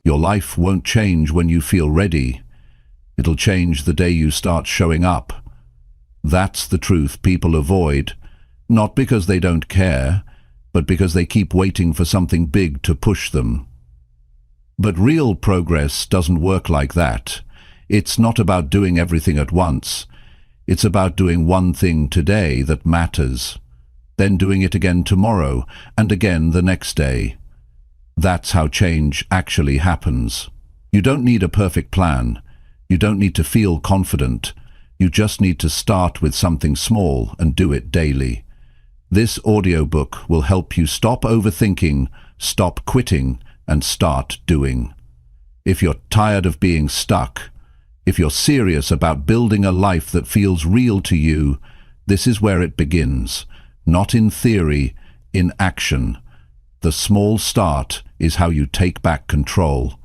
Your life won't change when you feel ready. It'll change the day you start showing up. That's the truth people avoid, not because they don't care, but because they keep waiting for something big to push them. But real progress doesn't work like that. It's not about doing everything at once. It's about doing one thing today that matters, then doing it again tomorrow, and again the next day. That's how change actually happens. You don't need a perfect plan. You don't need to feel confident. You just need to start with something small and do it daily. This audiobook will help you stop overthinking, stop quitting, and start doing. If you're tired of being stuck, if you're serious about building a life that feels real to you, this is where it begins. Not in theory, in action. The small start is how you take back control.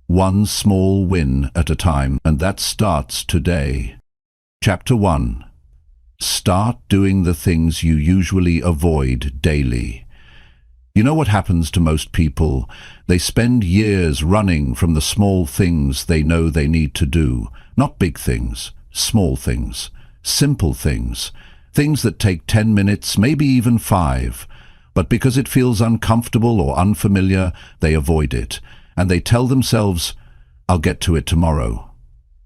One small win at a time, and that starts today. Chapter 1. Start doing the things you usually avoid daily. You know what happens to most people? They spend years running from the small things they know they need to do. Not big things, small things, simple things. Things that take 10 minutes, maybe even 5. But because it feels uncomfortable or unfamiliar, they avoid it. And they tell themselves, I'll get to it tomorrow.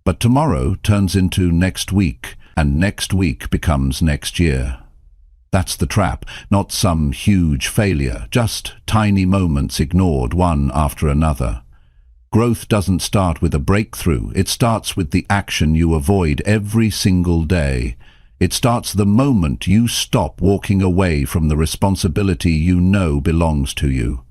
But tomorrow turns into next week, and next week becomes next year. That's the trap, not some huge failure, just tiny moments ignored one after another. Growth doesn't start with a breakthrough, it starts with the action you avoid every single day. It starts the moment you stop walking away from the responsibility you know belongs to you.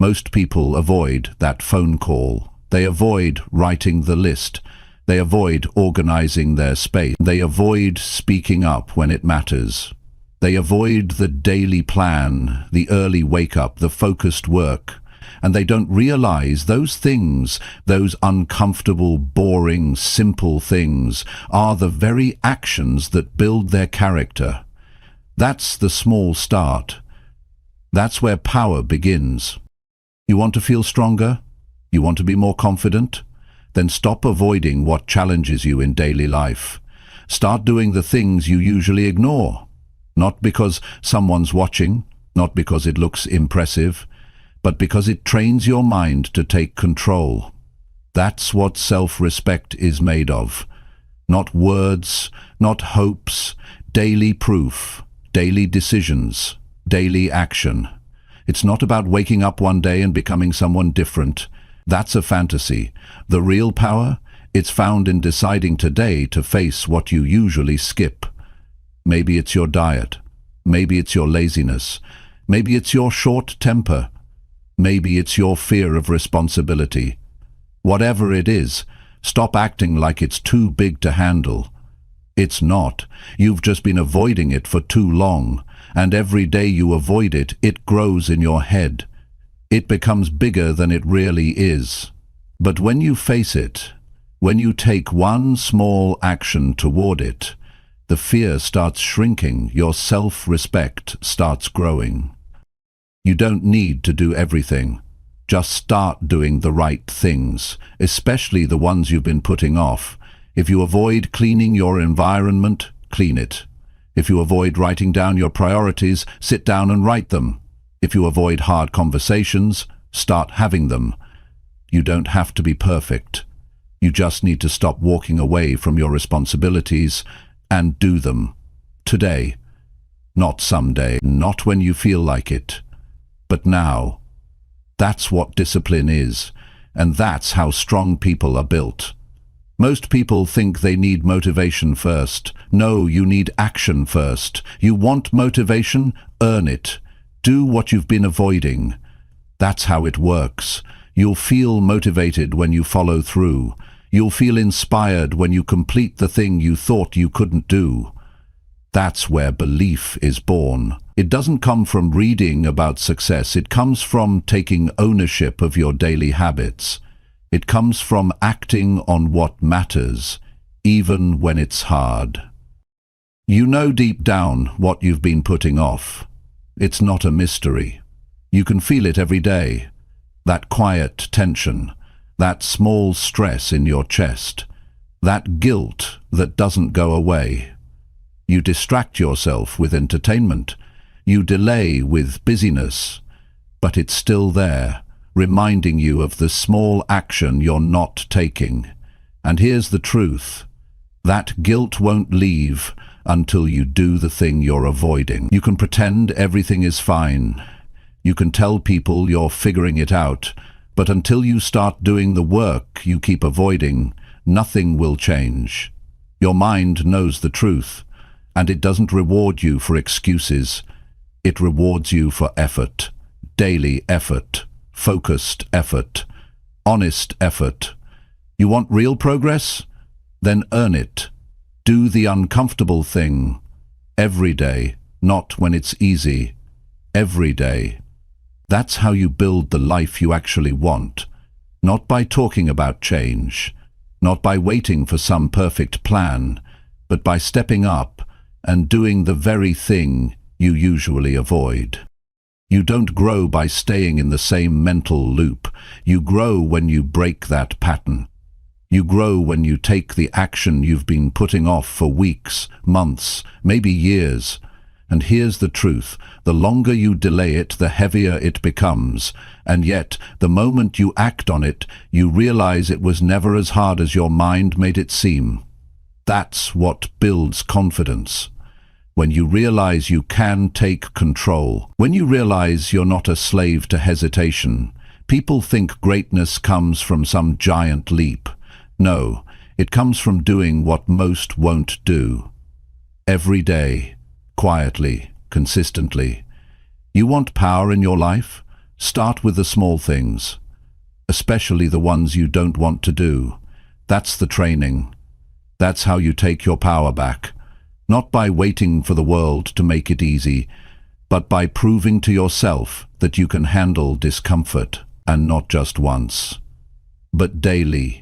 Most people avoid that phone call. They avoid writing the list. They avoid organizing their space. They avoid speaking up when it matters. They avoid the daily plan, the early wake-up, the focused work. And they don't realize those things, those uncomfortable, boring, simple things, are the very actions that build their character. That's the small start. That's where power begins. You want to feel stronger? You want to be more confident? Then stop avoiding what challenges you in daily life. Start doing the things you usually ignore. Not because someone's watching, not because it looks impressive, but because it trains your mind to take control. That's what self-respect is made of. Not words, not hopes, daily proof, daily decisions, daily action. It's not about waking up one day and becoming someone different. That's a fantasy. The real power? It's found in deciding today to face what you usually skip. Maybe it's your diet. Maybe it's your laziness. Maybe it's your short temper. Maybe it's your fear of responsibility. Whatever it is, stop acting like it's too big to handle. It's not. You've just been avoiding it for too long, and every day you avoid it, it grows in your head. It becomes bigger than it really is. But when you face it, when you take one small action toward it, the fear starts shrinking, your self-respect starts growing. You don't need to do everything. Just start doing the right things, especially the ones you've been putting off. If you avoid cleaning your environment, clean it. If you avoid writing down your priorities, sit down and write them. If you avoid hard conversations, start having them. You don't have to be perfect. You just need to stop walking away from your responsibilities and do them. Today. Not someday. Not when you feel like it. But now. That's what discipline is, and that's how strong people are built. Most people think they need motivation first. No, you need action first. You want motivation? Earn it. Do what you've been avoiding. That's how it works. You'll feel motivated when you follow through. You'll feel inspired when you complete the thing you thought you couldn't do. That's where belief is born. It doesn't come from reading about success. It comes from taking ownership of your daily habits. It comes from acting on what matters, even when it's hard. You know deep down what you've been putting off. It's not a mystery. You can feel it every day. that quiet tension, that small stress in your chest, that guilt that doesn't go away. You distract yourself with entertainment. You delay with busyness, but it's still there, reminding you of the small action you're not taking. And here's the truth. That guilt won't leave until you do the thing you're avoiding. You can pretend everything is fine. You can tell people you're figuring it out, but until you start doing the work you keep avoiding, nothing will change. Your mind knows the truth, and it doesn't reward you for excuses. It rewards you for effort, daily effort, focused effort, honest effort. You want real progress? Then earn it. Do the uncomfortable thing. Every day, not when it's easy. Every day. That's how you build the life you actually want. Not by talking about change, not by waiting for some perfect plan, but by stepping up and doing the very thing you usually avoid. You don't grow by staying in the same mental loop. You grow when you break that pattern. You grow when you take the action you've been putting off for weeks, months, maybe years. And here's the truth. The longer you delay it, the heavier it becomes. And yet, the moment you act on it, you realize it was never as hard as your mind made it seem. That's what builds confidence. When you realize you can take control. When you realize you're not a slave to hesitation. People think greatness comes from some giant leap. No, it comes from doing what most won't do. Every day, quietly, consistently. You want power in your life? Start with the small things, especially the ones you don't want to do. That's the training. That's how you take your power back. Not by waiting for the world to make it easy, but by proving to yourself that you can handle discomfort, and not just once, but daily.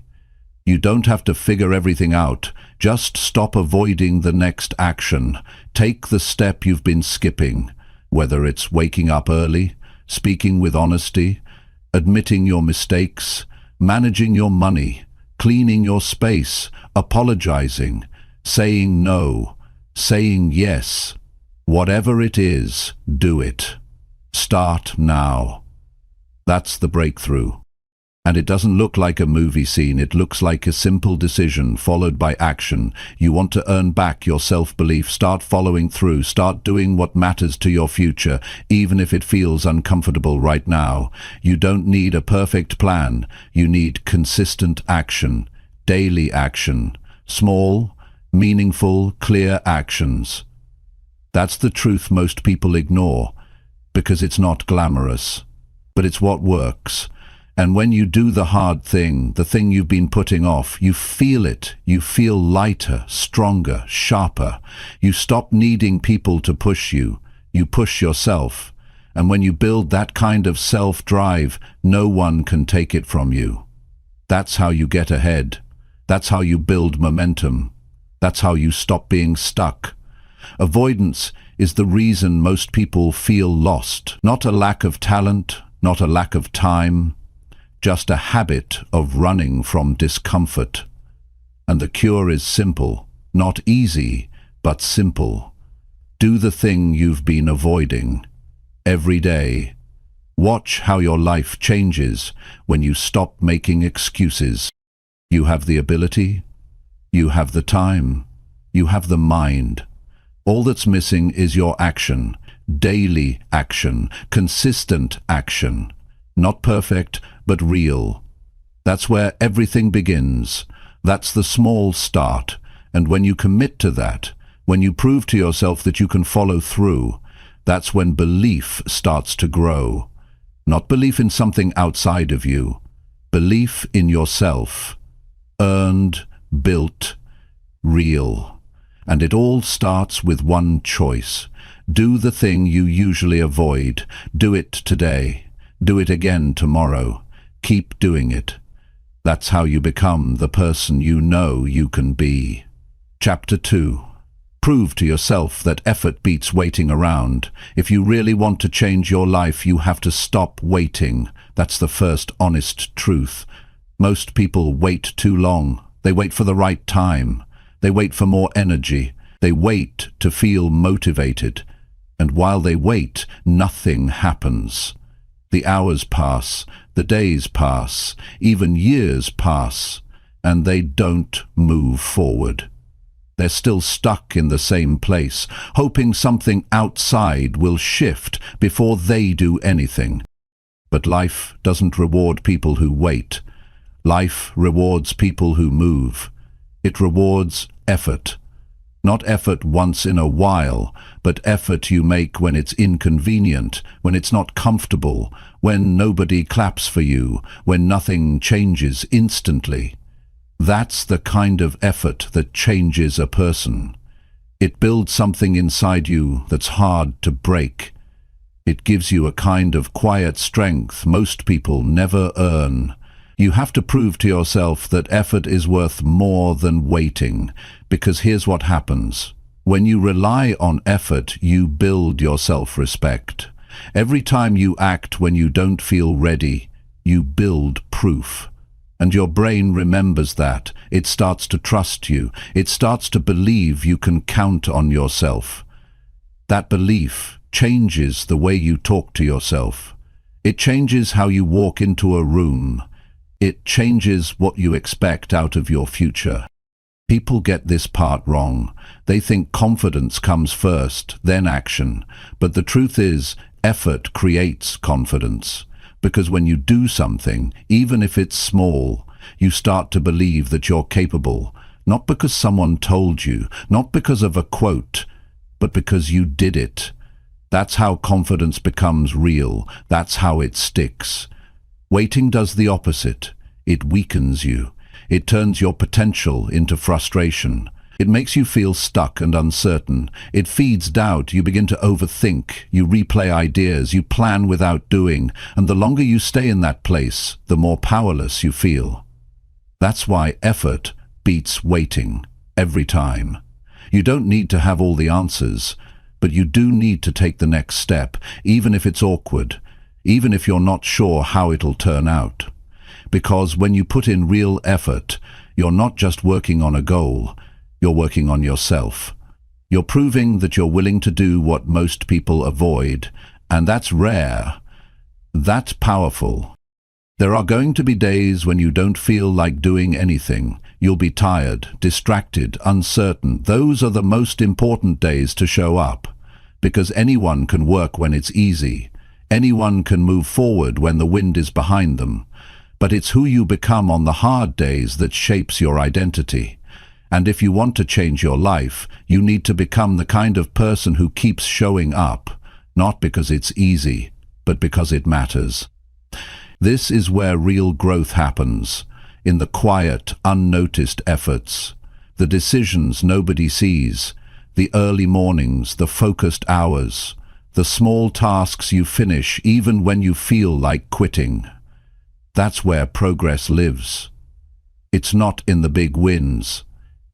You don't have to figure everything out. Just stop avoiding the next action. Take the step you've been skipping, whether it's waking up early, speaking with honesty, admitting your mistakes, managing your money, cleaning your space, apologizing, saying no, saying yes. Whatever it is, do it. Start now. That's the breakthrough. And it doesn't look like a movie scene. It looks like a simple decision followed by action. You want to earn back your self-belief. Start following through. Start doing what matters to your future, even if it feels uncomfortable right now. You don't need a perfect plan. You need consistent action, daily action, small, meaningful, clear actions. That's the truth most people ignore, because it's not glamorous, but it's what works. And when you do the hard thing, the thing you've been putting off, you feel it. You feel lighter, stronger, sharper. You stop needing people to push you. You push yourself. And when you build that kind of self-drive, no one can take it from you. That's how you get ahead. That's how you build momentum. That's how you stop being stuck. Avoidance is the reason most people feel lost. Not a lack of talent, not a lack of time, just a habit of running from discomfort. And the cure is simple, not easy, but simple. Do the thing you've been avoiding every day. Watch how your life changes when you stop making excuses. You have the ability, you have the time, you have the mind. All that's missing is your action, daily action, consistent action. Not perfect, but real. That's where everything begins. That's the small start. And when you commit to that, when you prove to yourself that you can follow through, that's when belief starts to grow. Not belief in something outside of you. Belief in yourself. Earned, built, real. And it all starts with one choice. Do the thing you usually avoid. Do it today. Do it again tomorrow. Keep doing it. That's how you become the person you know you can be. Chapter 2. Prove to yourself that effort beats waiting around. If you really want to change your life, you have to stop waiting. That's the first honest truth. Most people wait too long. They wait for the right time. They wait for more energy. They wait to feel motivated. And while they wait, nothing happens. The hours pass, the days pass, even years pass, and they don't move forward. They're still stuck in the same place, hoping something outside will shift before they do anything. But life doesn't reward people who wait. Life rewards people who move. It rewards effort. Not effort once in a while, but effort you make when it's inconvenient, when it's not comfortable, when nobody claps for you, when nothing changes instantly. That's the kind of effort that changes a person. It builds something inside you that's hard to break. It gives you a kind of quiet strength most people never earn. You have to prove to yourself that effort is worth more than waiting, because here's what happens. When you rely on effort, you build your self-respect. Every time you act when you don't feel ready, you build proof. And your brain remembers that. It starts to trust you. It starts to believe you can count on yourself. That belief changes the way you talk to yourself. It changes how you walk into a room. It changes what you expect out of your future. People get this part wrong. They think confidence comes first, then action. But the truth is, effort creates confidence. Because when you do something, even if it's small, you start to believe that you're capable, not because someone told you, not because of a quote, but because you did it. That's how confidence becomes real. That's how it sticks. Waiting does the opposite. It weakens you. It turns your potential into frustration. It makes you feel stuck and uncertain. It feeds doubt. You begin to overthink. You replay ideas. You plan without doing. And the longer you stay in that place, the more powerless you feel. That's why effort beats waiting every time. You don't need to have all the answers, but you do need to take the next step, even if it's awkward, even if you're not sure how it'll turn out. Because when you put in real effort, you're not just working on a goal, you're working on yourself. You're proving that you're willing to do what most people avoid, and that's rare. That's powerful. There are going to be days when you don't feel like doing anything. You'll be tired, distracted, uncertain. Those are the most important days to show up, because anyone can work when it's easy. Anyone can move forward when the wind is behind them. But it's who you become on the hard days that shapes your identity. And if you want to change your life, you need to become the kind of person who keeps showing up, not because it's easy, but because it matters. This is where real growth happens, in the quiet, unnoticed efforts, the decisions nobody sees, the early mornings, the focused hours, the small tasks you finish even when you feel like quitting. That's where progress lives. It's not in the big wins.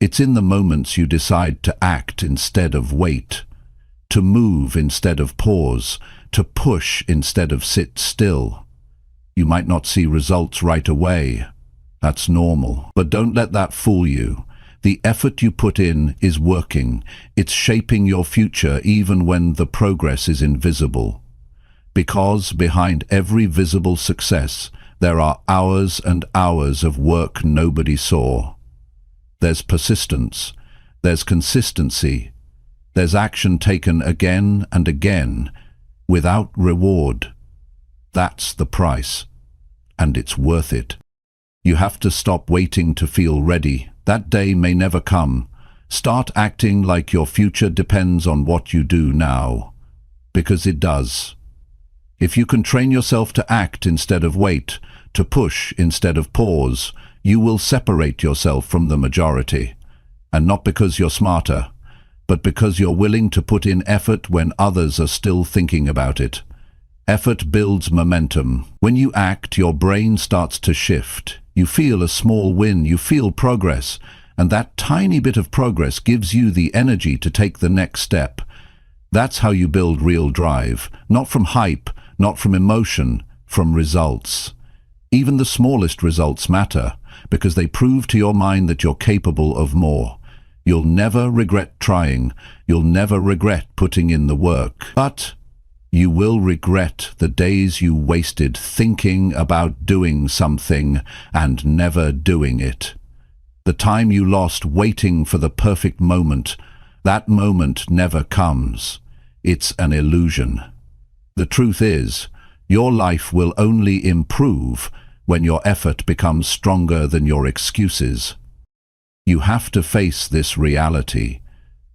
It's in the moments you decide to act instead of wait, to move instead of pause, to push instead of sit still. You might not see results right away. That's normal. But don't let that fool you. The effort you put in is working. It's shaping your future even when the progress is invisible. Because behind every visible success, there are hours and hours of work nobody saw. There's persistence, there's consistency, there's action taken again and again, without reward. That's the price, and it's worth it. You have to stop waiting to feel ready. That day may never come. Start acting like your future depends on what you do now, because it does. If you can train yourself to act instead of wait, to push instead of pause, you will separate yourself from the majority. And not because you're smarter, but because you're willing to put in effort when others are still thinking about it. Effort builds momentum. When you act, your brain starts to shift. You feel a small win, you feel progress, And that tiny bit of progress gives you the energy to take the next step. That's how you build real drive, not from hype, not from emotion, from results. Even the smallest results matter, because they prove to your mind that you're capable of more. You'll never regret trying. You'll never regret putting in the work. But you will regret the days you wasted thinking about doing something and never doing it. The time you lost waiting for the perfect moment. That moment never comes. It's an illusion. The truth is, your life will only improve when your effort becomes stronger than your excuses. You have to face this reality.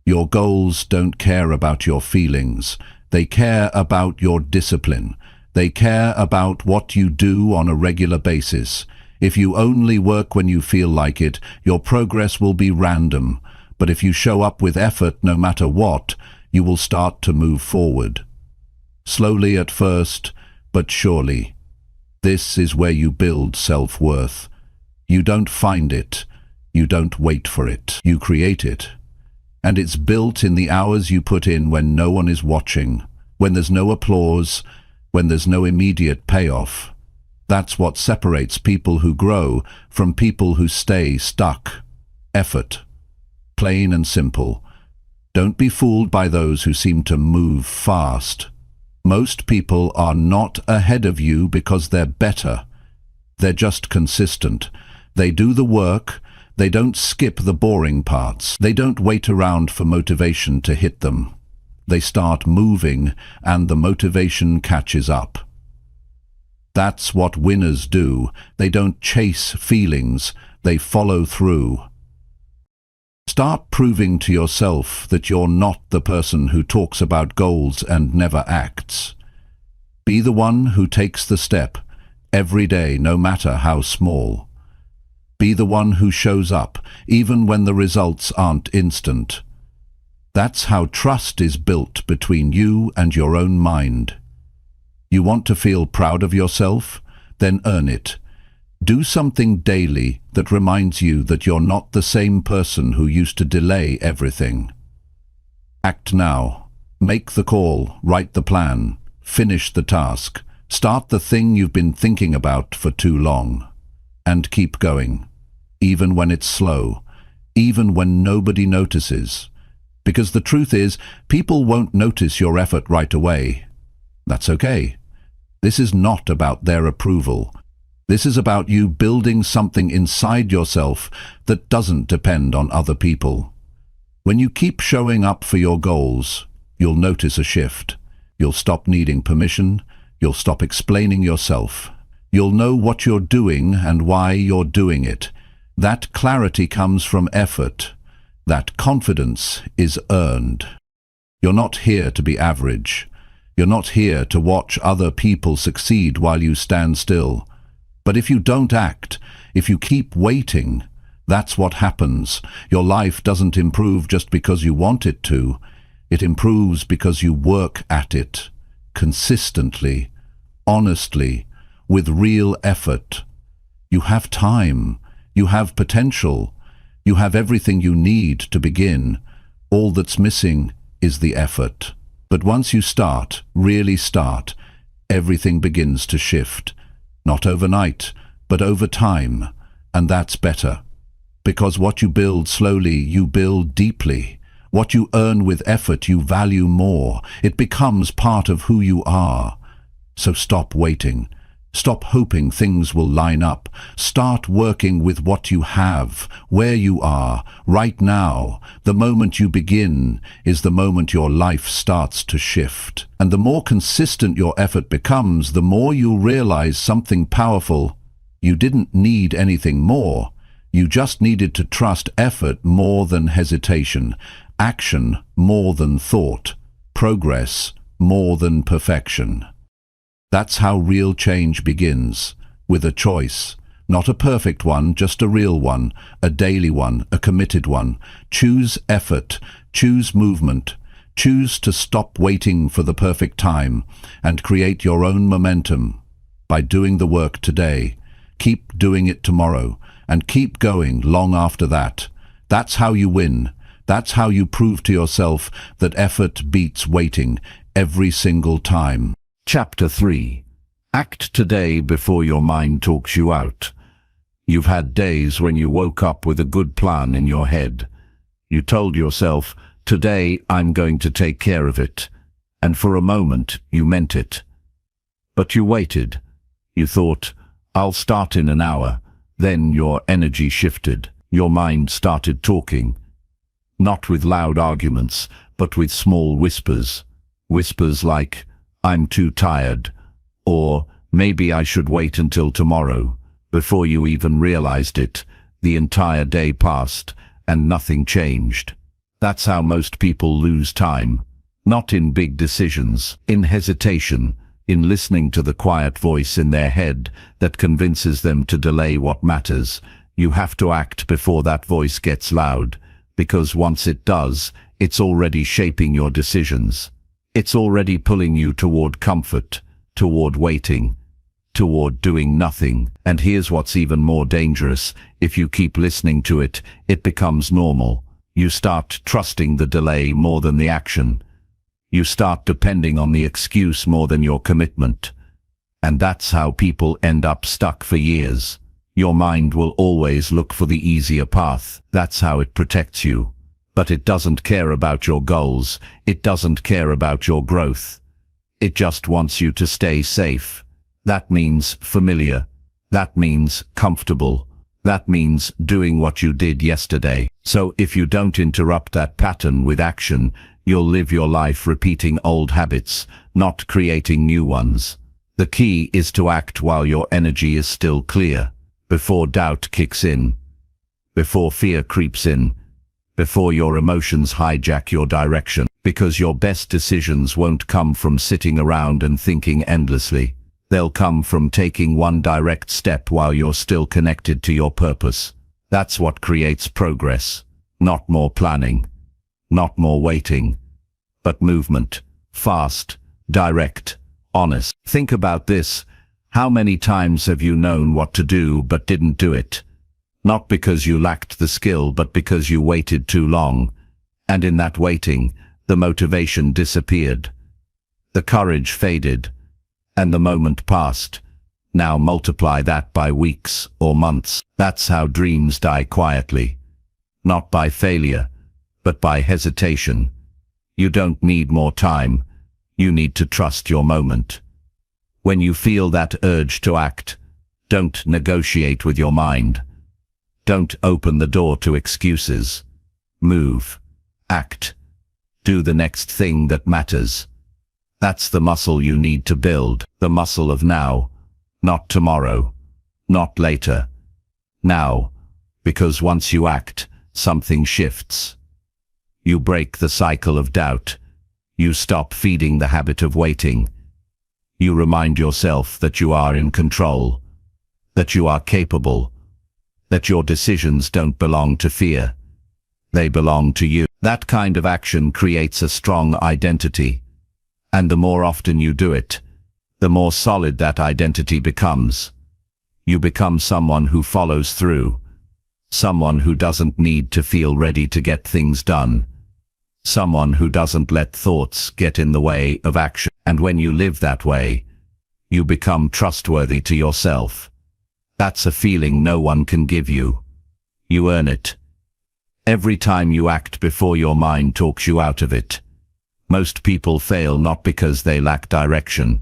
Your goals don't care about your feelings. They care about your discipline. They care about what you do on a regular basis. If you only work when you feel like it, your progress will be random. But if you show up with effort no matter what, you will start to move forward. Slowly at first, but surely. This is where you build self-worth. You don't find it. You don't wait for it. You create it. And it's built in the hours you put in when no one is watching, when there's no applause, when there's no immediate payoff. That's what separates people who grow from people who stay stuck. Effort. Plain and simple. Don't be fooled by those who seem to move fast. Most people are not ahead of you because they're better. They're just consistent. They do the work. They don't skip the boring parts. They don't wait around for motivation to hit them. They start moving, and the motivation catches up. That's what winners do. They don't chase feelings. They follow through. Start proving to yourself that you're not the person who talks about goals and never acts. Be the one who takes the step, every day, no matter how small. Be the one who shows up, even when the results aren't instant. That's how trust is built between you and your own mind. You want to feel proud of yourself? Then earn it. Do something daily that reminds you that you're not the same person who used to delay everything. Act now. Make the call, write the plan, finish the task, start the thing you've been thinking about for too long. And keep going, even when it's slow, even when nobody notices. Because the truth is, people won't notice your effort right away. That's okay. This is not about their approval. This is about you building something inside yourself that doesn't depend on other people. When you keep showing up for your goals, you'll notice a shift. You'll stop needing permission. You'll stop explaining yourself. You'll know what you're doing and why you're doing it. That clarity comes from effort. That confidence is earned. You're not here to be average. You're not here to watch other people succeed while you stand still. But if you don't act, if you keep waiting, that's what happens. Your life doesn't improve just because you want it to. It improves because you work at it, consistently, honestly, with real effort. You have time. You have potential. You have everything you need to begin. All that's missing is the effort. But once you start, really start, everything begins to shift. Not overnight, but over time, and that's better. Because what you build slowly, you build deeply. What you earn with effort, you value more. It becomes part of who you are. So stop waiting. Stop hoping things will line up. Start working with what you have, where you are, right now. The moment you begin is the moment your life starts to shift. And the more consistent your effort becomes, the more you'll realize something powerful. You didn't need anything more. You just needed to trust effort more than hesitation, action more than thought, progress more than perfection. That's how real change begins, with a choice. Not a perfect one, just a real one, a daily one, a committed one. Choose effort, choose movement, choose to stop waiting for the perfect time and create your own momentum by doing the work today. Keep doing it tomorrow and keep going long after that. That's how you win. That's how you prove to yourself that effort beats waiting every single time. Chapter 3. Act today before your mind talks you out. You've had days when you woke up with a good plan in your head. You told yourself, today I'm going to take care of it. And for a moment, you meant it. But you waited. You thought, I'll start in an hour. Then your energy shifted. Your mind started talking. Not with loud arguments, but with small whispers. Whispers like, I'm too tired. Or, maybe I should wait until tomorrow. Before you even realized it, the entire day passed, and nothing changed. That's how most people lose time. Not in big decisions, in hesitation, in listening to the quiet voice in their head that convinces them to delay what matters. You have to act before that voice gets loud, because once it does, it's already shaping your decisions. It's already pulling you toward comfort, toward waiting, toward doing nothing. And here's what's even more dangerous. If you keep listening to it, it becomes normal. You start trusting the delay more than the action. You start depending on the excuse more than your commitment. And that's how people end up stuck for years. Your mind will always look for the easier path. That's how it protects you. But it doesn't care about your goals. It doesn't care about your growth. It just wants you to stay safe. That means familiar. That means comfortable. That means doing what you did yesterday. So if you don't interrupt that pattern with action, you'll live your life repeating old habits, not creating new ones. The key is to act while your energy is still clear. Before doubt kicks in, before fear creeps in, before your emotions hijack your direction, because your best decisions won't come from sitting around and thinking endlessly. They'll come from taking one direct step while you're still connected to your purpose. That's what creates progress. Not more planning, not more waiting, but movement. Fast, direct, honest. Think about this. How many times have you known what to do but didn't do it? Not because you lacked the skill, but because you waited too long. And in that waiting, the motivation disappeared. The courage faded. And the moment passed. Now multiply that by weeks or months. That's how dreams die quietly. Not by failure, but by hesitation. You don't need more time. You need to trust your moment. When you feel that urge to act, don't negotiate with your mind. Don't open the door to excuses. Move. Act. Do the next thing that matters. That's the muscle you need to build. The muscle of now. Not tomorrow. Not later. Now. Because once you act, something shifts. You break the cycle of doubt. You stop feeding the habit of waiting. You remind yourself that you are in control, that you are capable, that your decisions don't belong to fear. They belong to you. That kind of action creates a strong identity. And the more often you do it, the more solid that identity becomes. You become someone who follows through, someone who doesn't need to feel ready to get things done, someone who doesn't let thoughts get in the way of action. And when you live that way, you become trustworthy to yourself. That's a feeling no one can give you. You earn it. Every time you act before your mind talks you out of it. Most people fail not because they lack direction,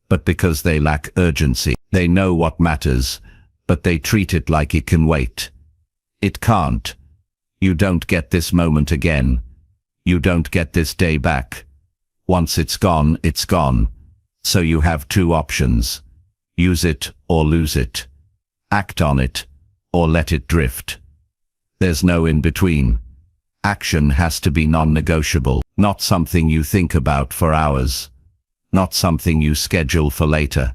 but because they lack urgency. They know what matters, but they treat it like it can wait. It can't. You don't get this moment again. You don't get this day back. Once it's gone, it's gone. So you have two options. Use it or lose it. Act on it or let it drift. There's no in between. Action has to be non-negotiable, not something you think about for hours, not something you schedule for later.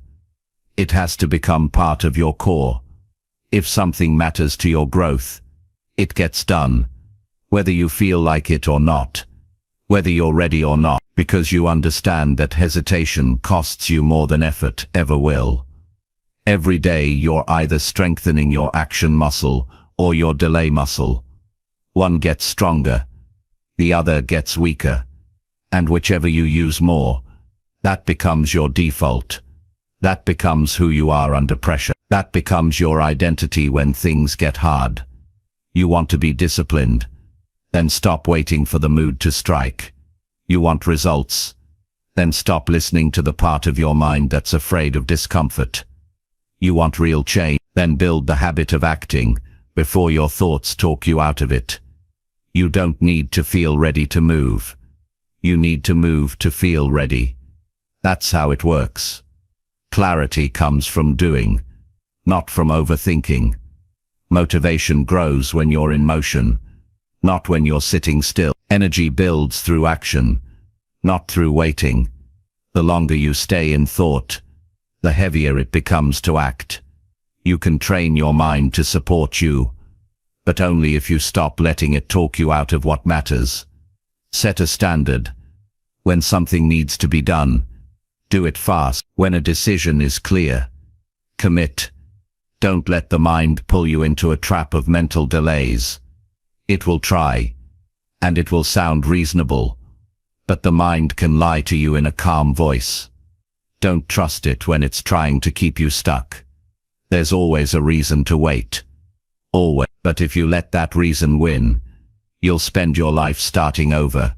It has to become part of your core. If something matters to your growth, it gets done, whether you feel like it or not, whether you're ready or not, because you understand that hesitation costs you more than effort ever will. Every day you're either strengthening your action muscle or your delay muscle. One gets stronger, the other gets weaker, and whichever you use more, that becomes your default. That becomes who you are under pressure. That becomes your identity when things get hard. You want to be disciplined, then stop waiting for the mood to strike. You want results, then stop listening to the part of your mind that's afraid of discomfort. You want real change, then build the habit of acting before your thoughts talk you out of it. You don't need to feel ready to move. You need to move to feel ready. That's how it works. Clarity comes from doing, not from overthinking. Motivation grows when you're in motion, not when you're sitting still. Energy builds through action, not through waiting. The longer you stay in thought, the heavier it becomes to act. You can train your mind to support you, but only if you stop letting it talk you out of what matters. Set a standard. When something needs to be done, do it fast. When a decision is clear, commit. Don't let the mind pull you into a trap of mental delays. It will try, and it will sound reasonable, but the mind can lie to you in a calm voice. Don't trust it when it's trying to keep you stuck. There's always a reason to wait. Always. But if you let that reason win, you'll spend your life starting over.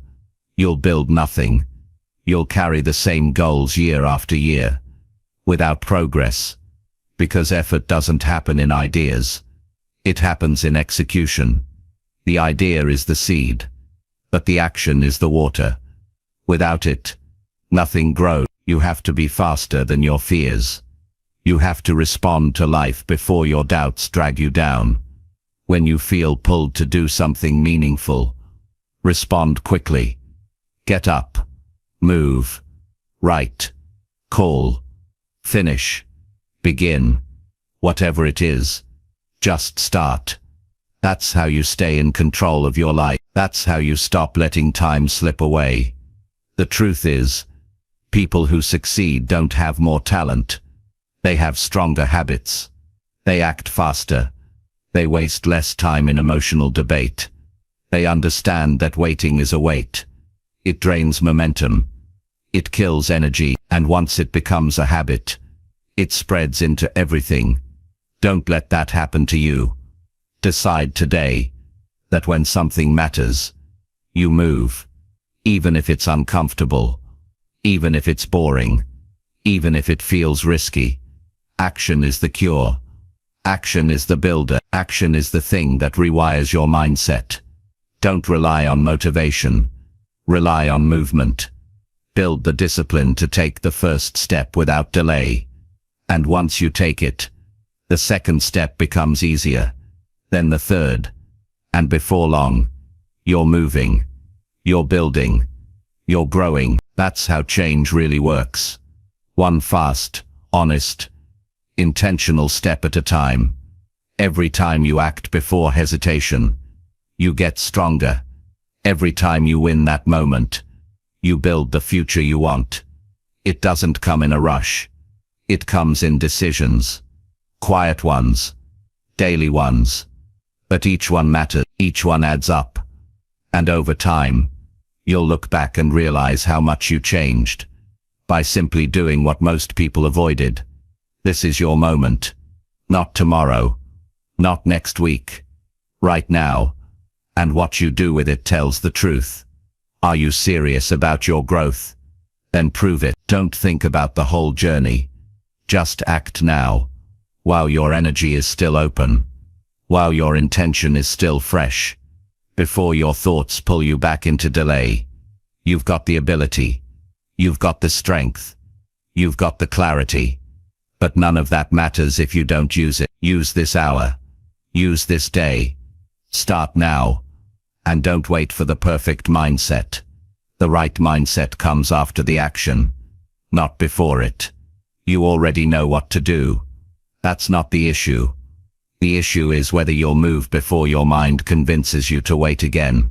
You'll build nothing. You'll carry the same goals year after year, without progress, because effort doesn't happen in ideas. It happens in execution. The idea is the seed, but the action is the water. Without it, nothing grows. You have to be faster than your fears. You have to respond to life before your doubts drag you down. When you feel pulled to do something meaningful, respond quickly. Get up. Move. Write. Call. Finish. Begin. Whatever it is, just start. That's how you stay in control of your life. That's how you stop letting time slip away. The truth is, people who succeed don't have more talent. They have stronger habits. They act faster. They waste less time in emotional debate. They understand that waiting is a weight. It drains momentum. It kills energy, and once it becomes a habit, it spreads into everything. Don't let that happen to you. Decide today that when something matters, you move, even if it's uncomfortable, even if it's boring, even if it feels risky. Action is the cure. Action is the builder. Action is the thing that rewires your mindset. Don't rely on motivation. Rely on movement. Build the discipline to take the first step without delay. And once you take it, the second step becomes easier, then the third. And before long, you're moving, you're building, you're growing. That's how change really works. One fast, honest, intentional step at a time. Every time you act before hesitation, you get stronger. Every time you win that moment, you build the future you want. It doesn't come in a rush. It comes in decisions. Quiet ones, daily ones. But each one matters. Each one adds up. And over time, you'll look back and realize how much you changed by simply doing what most people avoided. This is your moment. Not tomorrow. Not next week. Right now. And what you do with it tells the truth. Are you serious about your growth? Then prove it. Don't think about the whole journey. Just act now, while your energy is still open, while your intention is still fresh, before your thoughts pull you back into delay. You've got the ability. You've got the strength. You've got the clarity. But none of that matters if you don't use it. Use this hour. Use this day. Start now. And don't wait for the perfect mindset. The right mindset comes after the action, not before it. You already know what to do. That's not the issue. The issue is whether you'll move before your mind convinces you to wait again.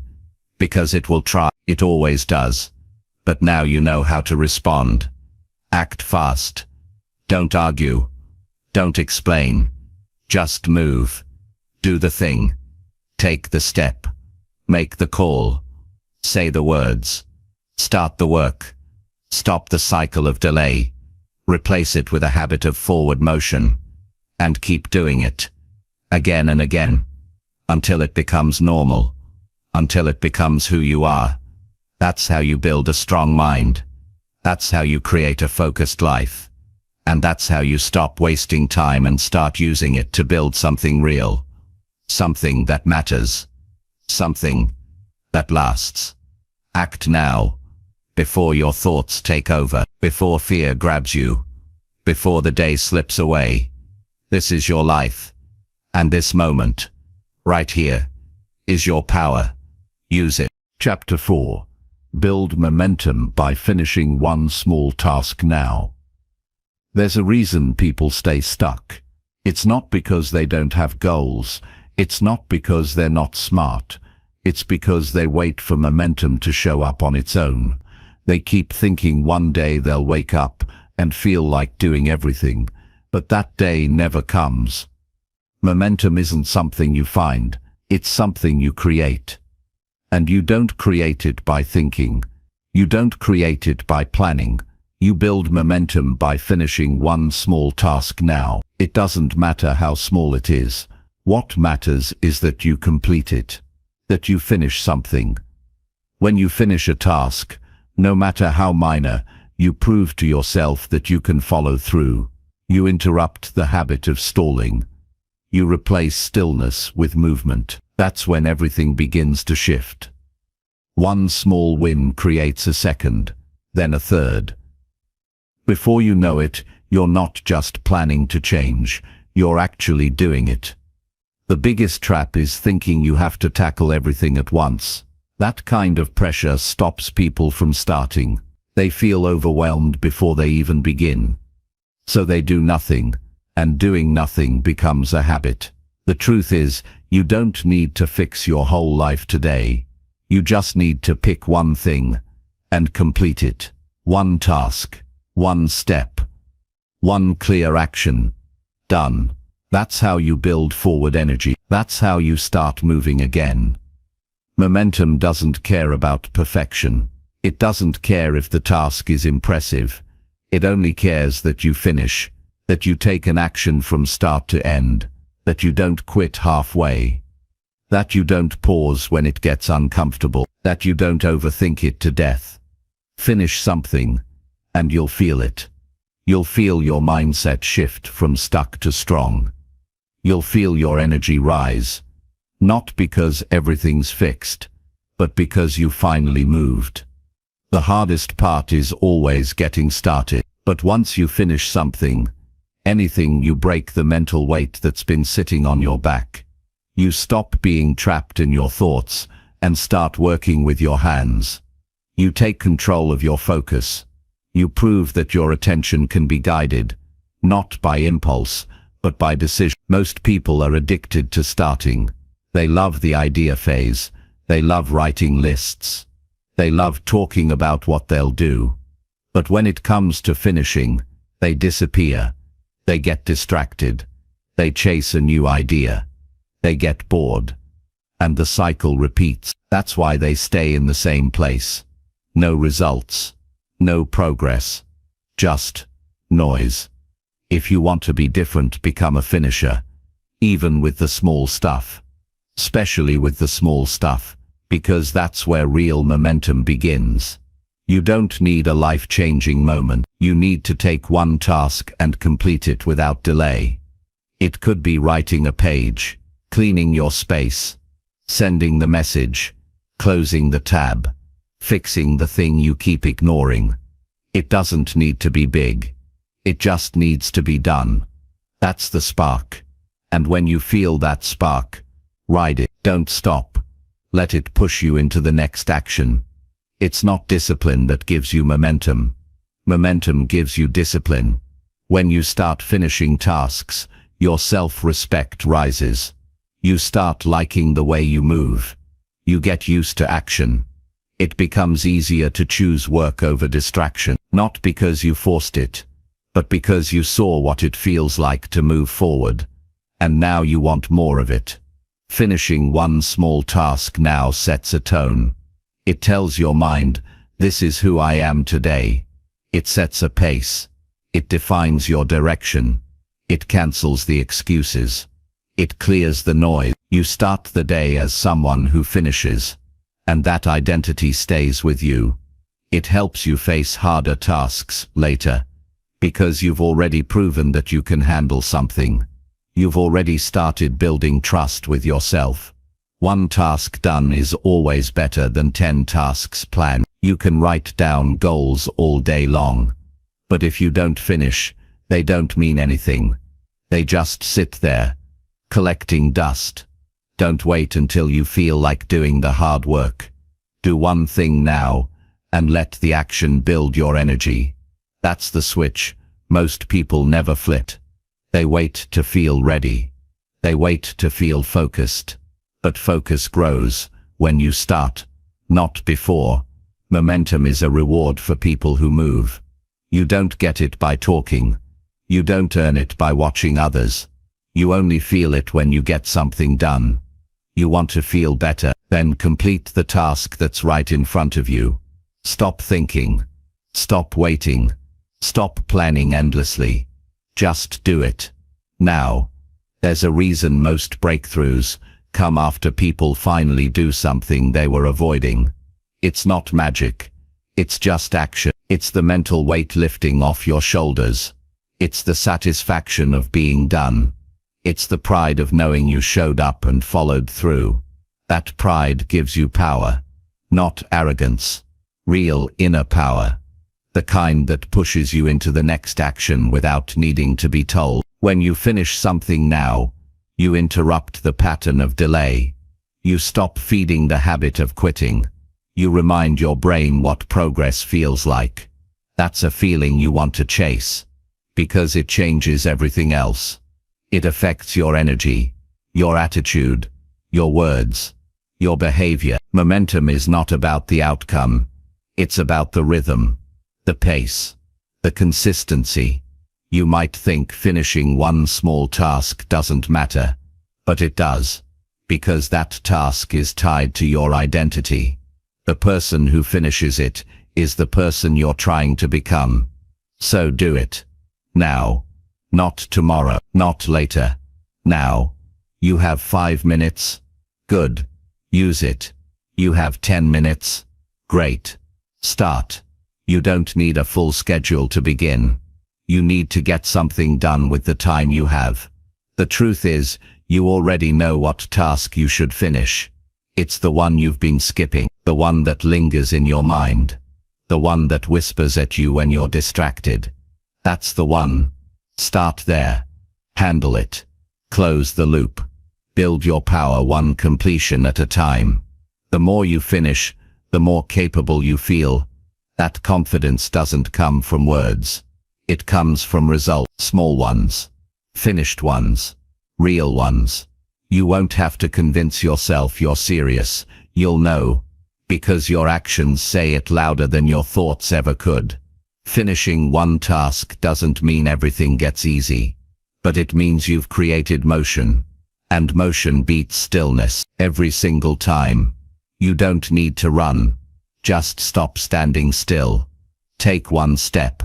Because it will try. It always does. But now you know how to respond. Act fast. Don't argue. Don't explain. Just move. Do the thing. Take the step. Make the call. Say the words. Start the work. Stop the cycle of delay. Replace it with a habit of forward motion. And keep doing it. Again and again. Until it becomes normal. Until it becomes who you are. That's how you build a strong mind. That's how you create a focused life. And that's how you stop wasting time and start using it to build something real. Something that matters. Something that lasts. Act now, before your thoughts take over, before fear grabs you, before the day slips away. This is your life, and this moment, right here, is your power. Use it. Chapter 4. Build momentum by finishing one small task now. There's a reason people stay stuck. It's not because they don't have goals. It's not because they're not smart. It's because they wait for momentum to show up on its own. They keep thinking one day they'll wake up and feel like doing everything, but that day never comes. Momentum isn't something you find, it's something you create. And you don't create it by thinking. You don't create it by planning. You build momentum by finishing one small task now. It doesn't matter how small it is. What matters is that you complete it. That you finish something. When you finish a task, no matter how minor, you prove to yourself that you can follow through. You interrupt the habit of stalling. You replace stillness with movement. That's when everything begins to shift. One small win creates a second, then a third. Before you know it, you're not just planning to change, you're actually doing it. The biggest trap is thinking you have to tackle everything at once. That kind of pressure stops people from starting. They feel overwhelmed before they even begin. So they do nothing, and doing nothing becomes a habit. The truth is, you don't need to fix your whole life today. You just need to pick one thing and complete it. One task, one step, one clear action. Done. That's how you build forward energy. That's how you start moving again. Momentum doesn't care about perfection. It doesn't care if the task is impressive. It only cares that you finish, that you take an action from start to end, that you don't quit halfway, that you don't pause when it gets uncomfortable, that you don't overthink it to death. Finish something, and you'll feel it. You'll feel your mindset shift from stuck to strong. You'll feel your energy rise, not because everything's fixed, but because you finally moved. The hardest part is always getting started, but once you finish something, anything, you break the mental weight that's been sitting on your back. You stop being trapped in your thoughts and start working with your hands. You take control of your focus. You prove that your attention can be guided, not by impulse, but by decision. Most people are addicted to starting. They love the idea phase. They love writing lists. They love talking about what they'll do. But when it comes to finishing, they disappear. They get distracted. They chase a new idea. They get bored. And the cycle repeats. That's why they stay in the same place. No results. No progress. Just noise. If you want to be different, become a finisher. Even with the small stuff. Especially with the small stuff, because that's where real momentum begins. You don't need a life-changing moment. You need to take one task and complete it without delay. It could be writing a page, cleaning your space, sending the message, closing the tab, fixing the thing you keep ignoring. It doesn't need to be big. It just needs to be done. That's the spark. And when you feel that spark, ride it. Don't stop. Let it push you into the next action. It's not discipline that gives you momentum. Momentum gives you discipline. When you start finishing tasks, your self-respect rises. You start liking the way you move. You get used to action. It becomes easier to choose work over distraction, not because you forced it, but because you saw what it feels like to move forward. And now you want more of it. Finishing one small task now sets a tone. It tells your mind, this is who I am today. It sets a pace. It defines your direction. It cancels the excuses. It clears the noise. You start the day as someone who finishes, and that identity stays with you. It helps you face harder tasks later, because you've already proven that you can handle something. You've already started building trust with yourself. One task done is always better than 10 tasks planned. You can write down goals all day long, but if you don't finish, they don't mean anything. They just sit there, collecting dust. Don't wait until you feel like doing the hard work. Do one thing now, and let the action build your energy. That's the switch most people never flip. They wait to feel ready. They wait to feel focused. But focus grows when you start, not before. Momentum is a reward for people who move. You don't get it by talking. You don't earn it by watching others. You only feel it when you get something done. You want to feel better, then complete the task that's right in front of you. Stop thinking. Stop waiting. Stop planning endlessly. Just do it. Now. There's a reason most breakthroughs come after people finally do something they were avoiding. It's not magic. It's just action. It's the mental weight lifting off your shoulders. It's the satisfaction of being done. It's the pride of knowing you showed up and followed through. That pride gives you power, not arrogance. Real inner power. The kind that pushes you into the next action without needing to be told. When you finish something now, you interrupt the pattern of delay. You stop feeding the habit of quitting. You remind your brain what progress feels like. That's a feeling you want to chase, because it changes everything else. It affects your energy, your attitude, your words, your behavior. Momentum is not about the outcome. It's about the rhythm, the pace, the consistency. You might think finishing one small task doesn't matter, but it does, because that task is tied to your identity. The person who finishes it is the person you're trying to become. So do it. Now. Not tomorrow. Not later. Now. You have 5 minutes? Good. Use it. You have 10 minutes? Great. Start. You don't need a full schedule to begin. You need to get something done with the time you have. The truth is, you already know what task you should finish. It's the one you've been skipping, the one that lingers in your mind, the one that whispers at you when you're distracted. That's the one. Start there. Handle it. Close the loop. Build your power one completion at a time. The more you finish, the more capable you feel. That confidence doesn't come from words. It comes from results, small ones, finished ones, real ones. You won't have to convince yourself you're serious. You'll know, because your actions say it louder than your thoughts ever could. Finishing one task doesn't mean everything gets easy, but it means you've created motion, and motion beats stillness every single time. You don't need to run. Just stop standing still. Take one step.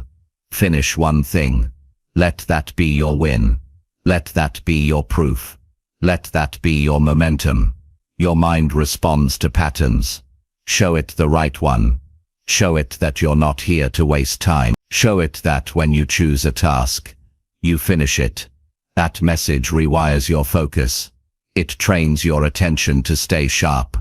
Finish one thing. Let that be your win. Let that be your proof. Let that be your momentum. Your mind responds to patterns. Show it the right one. Show it that you're not here to waste time. Show it that when you choose a task, you finish it. That message rewires your focus. It trains your attention to stay sharp.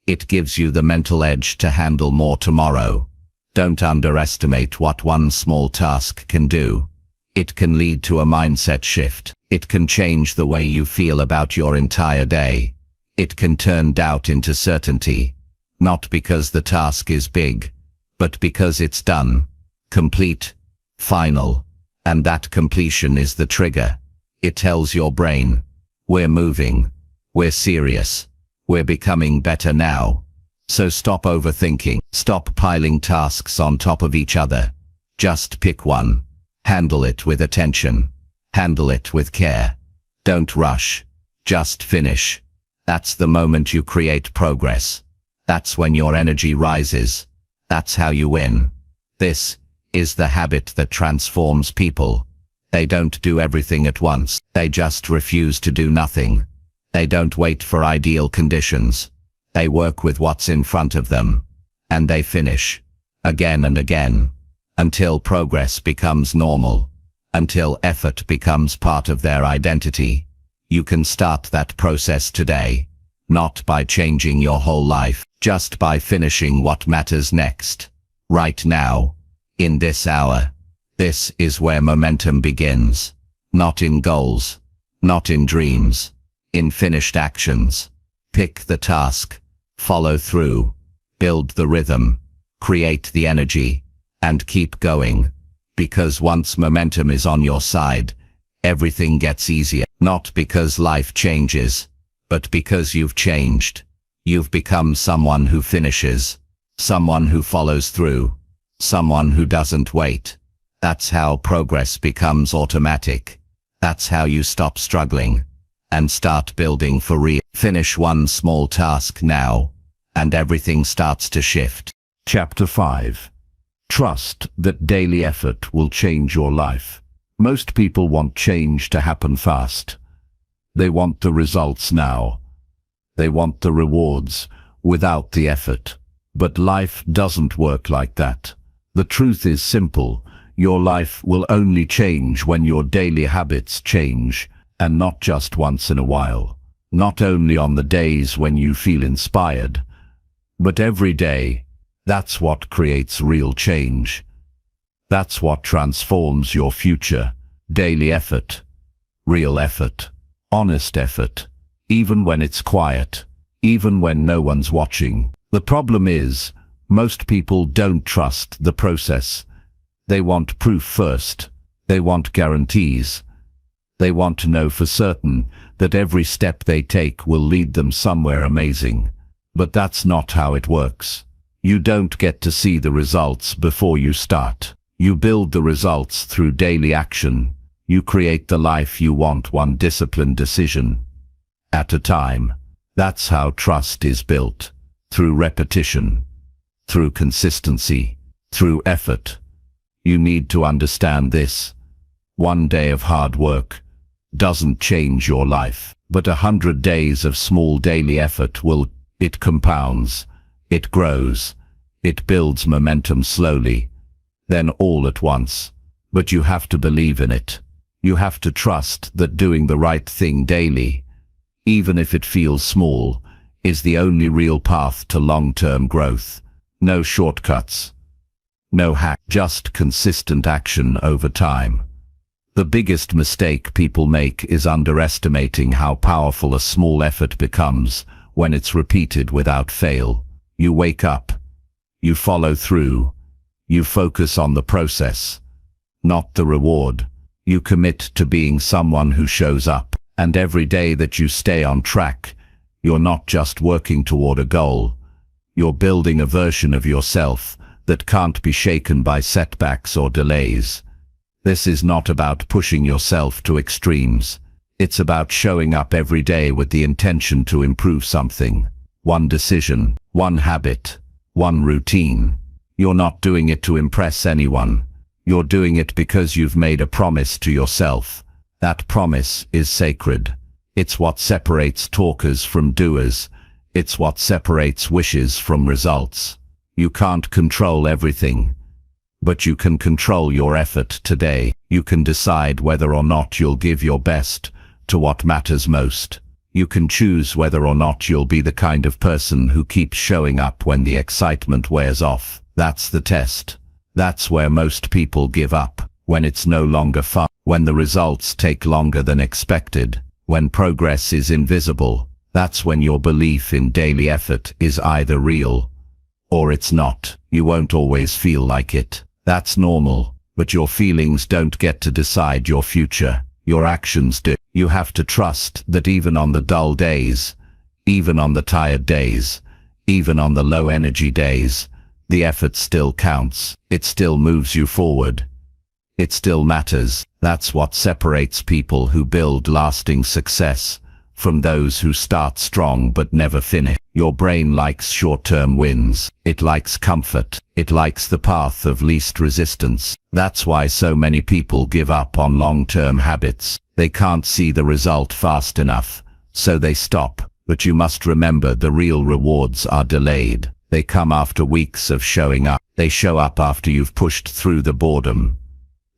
It gives you the mental edge to handle more tomorrow. Don't underestimate what one small task can do. It can lead to a mindset shift. It can change the way you feel about your entire day. It can turn doubt into certainty. Not because the task is big, but because it's done, complete, final. And that completion is the trigger. It tells your brain, we're moving, we're serious, we're becoming better now. So stop overthinking. Stop piling tasks on top of each other. Just pick one. Handle it with attention. Handle it with care. Don't rush. Just finish. That's the moment you create progress. That's when your energy rises. That's how you win. This is the habit that transforms people. They don't do everything at once. They just refuse to do nothing. They don't wait for ideal conditions. They work with what's in front of them. And they finish. Again and again. Until progress becomes normal. Until effort becomes part of their identity. You can start that process today. Not by changing your whole life, just by finishing what matters next. Right now. In this hour. This is where momentum begins. Not in goals. Not in dreams. In finished actions. Pick the task. Follow through. Build the rhythm. Create the energy. And keep going. Because once momentum is on your side, everything gets easier. Not because life changes, but because you've changed. You've become someone who finishes. Someone who follows through. Someone who doesn't wait. That's how progress becomes automatic. That's how you stop struggling and start building for real. Finish one small task now, and everything starts to shift. Chapter 5. Trust that daily effort will change your life. Most people want change to happen fast. They want the results now. They want the rewards without the effort. But life doesn't work like that. The truth is simple. Your life will only change when your daily habits change, and not just once in a while. Not only on the days when you feel inspired, but every day. That's what creates real change. That's what transforms your future. Daily effort. Real effort. Honest effort. Even when it's quiet. Even when no one's watching. The problem is, most people don't trust the process. They want proof first. They want guarantees. They want to know for certain that every step they take will lead them somewhere amazing. But that's not how it works. You don't get to see the results before you start. You build the results through daily action. You create the life you want, one disciplined decision at a time. That's how trust is built. Through repetition. Through consistency. Through effort. You need to understand this. One day of hard work doesn't change your life, but 100 days of small daily effort will. It compounds. It grows. It builds momentum slowly, then all at once. But you have to believe in it. You have to trust that doing the right thing daily, even if it feels small, is the only real path to long-term growth. No shortcuts. No hack, just consistent action over time. The biggest mistake people make is underestimating how powerful a small effort becomes when it's repeated without fail. You wake up. You follow through. You focus on the process, not the reward. You commit to being someone who shows up. And every day that you stay on track, you're not just working toward a goal. You're building a version of yourself that can't be shaken by setbacks or delays. This is not about pushing yourself to extremes. It's about showing up every day with the intention to improve something. One decision, one habit, one routine. You're not doing it to impress anyone. You're doing it because you've made a promise to yourself. That promise is sacred. It's what separates talkers from doers. It's what separates wishes from results. You can't control everything, but you can control your effort today. You can decide whether or not you'll give your best to what matters most. You can choose whether or not you'll be the kind of person who keeps showing up when the excitement wears off. That's the test. That's where most people give up, when it's no longer fun, when the results take longer than expected, when progress is invisible. That's when your belief in daily effort is either real or it's not. You won't always feel like it. That's normal, but your feelings don't get to decide your future. Your actions do. You have to trust that even on the dull days, even on the tired days, even on the low energy days, the effort still counts. It still moves you forward. It still matters. That's what separates people who build lasting success from those who start strong but never finish. Your brain likes short-term wins. It likes comfort. It likes the path of least resistance. That's why so many people give up on long-term habits. They can't see the result fast enough, so they stop. But you must remember, the real rewards are delayed. They come after weeks of showing up. They show up after you've pushed through the boredom,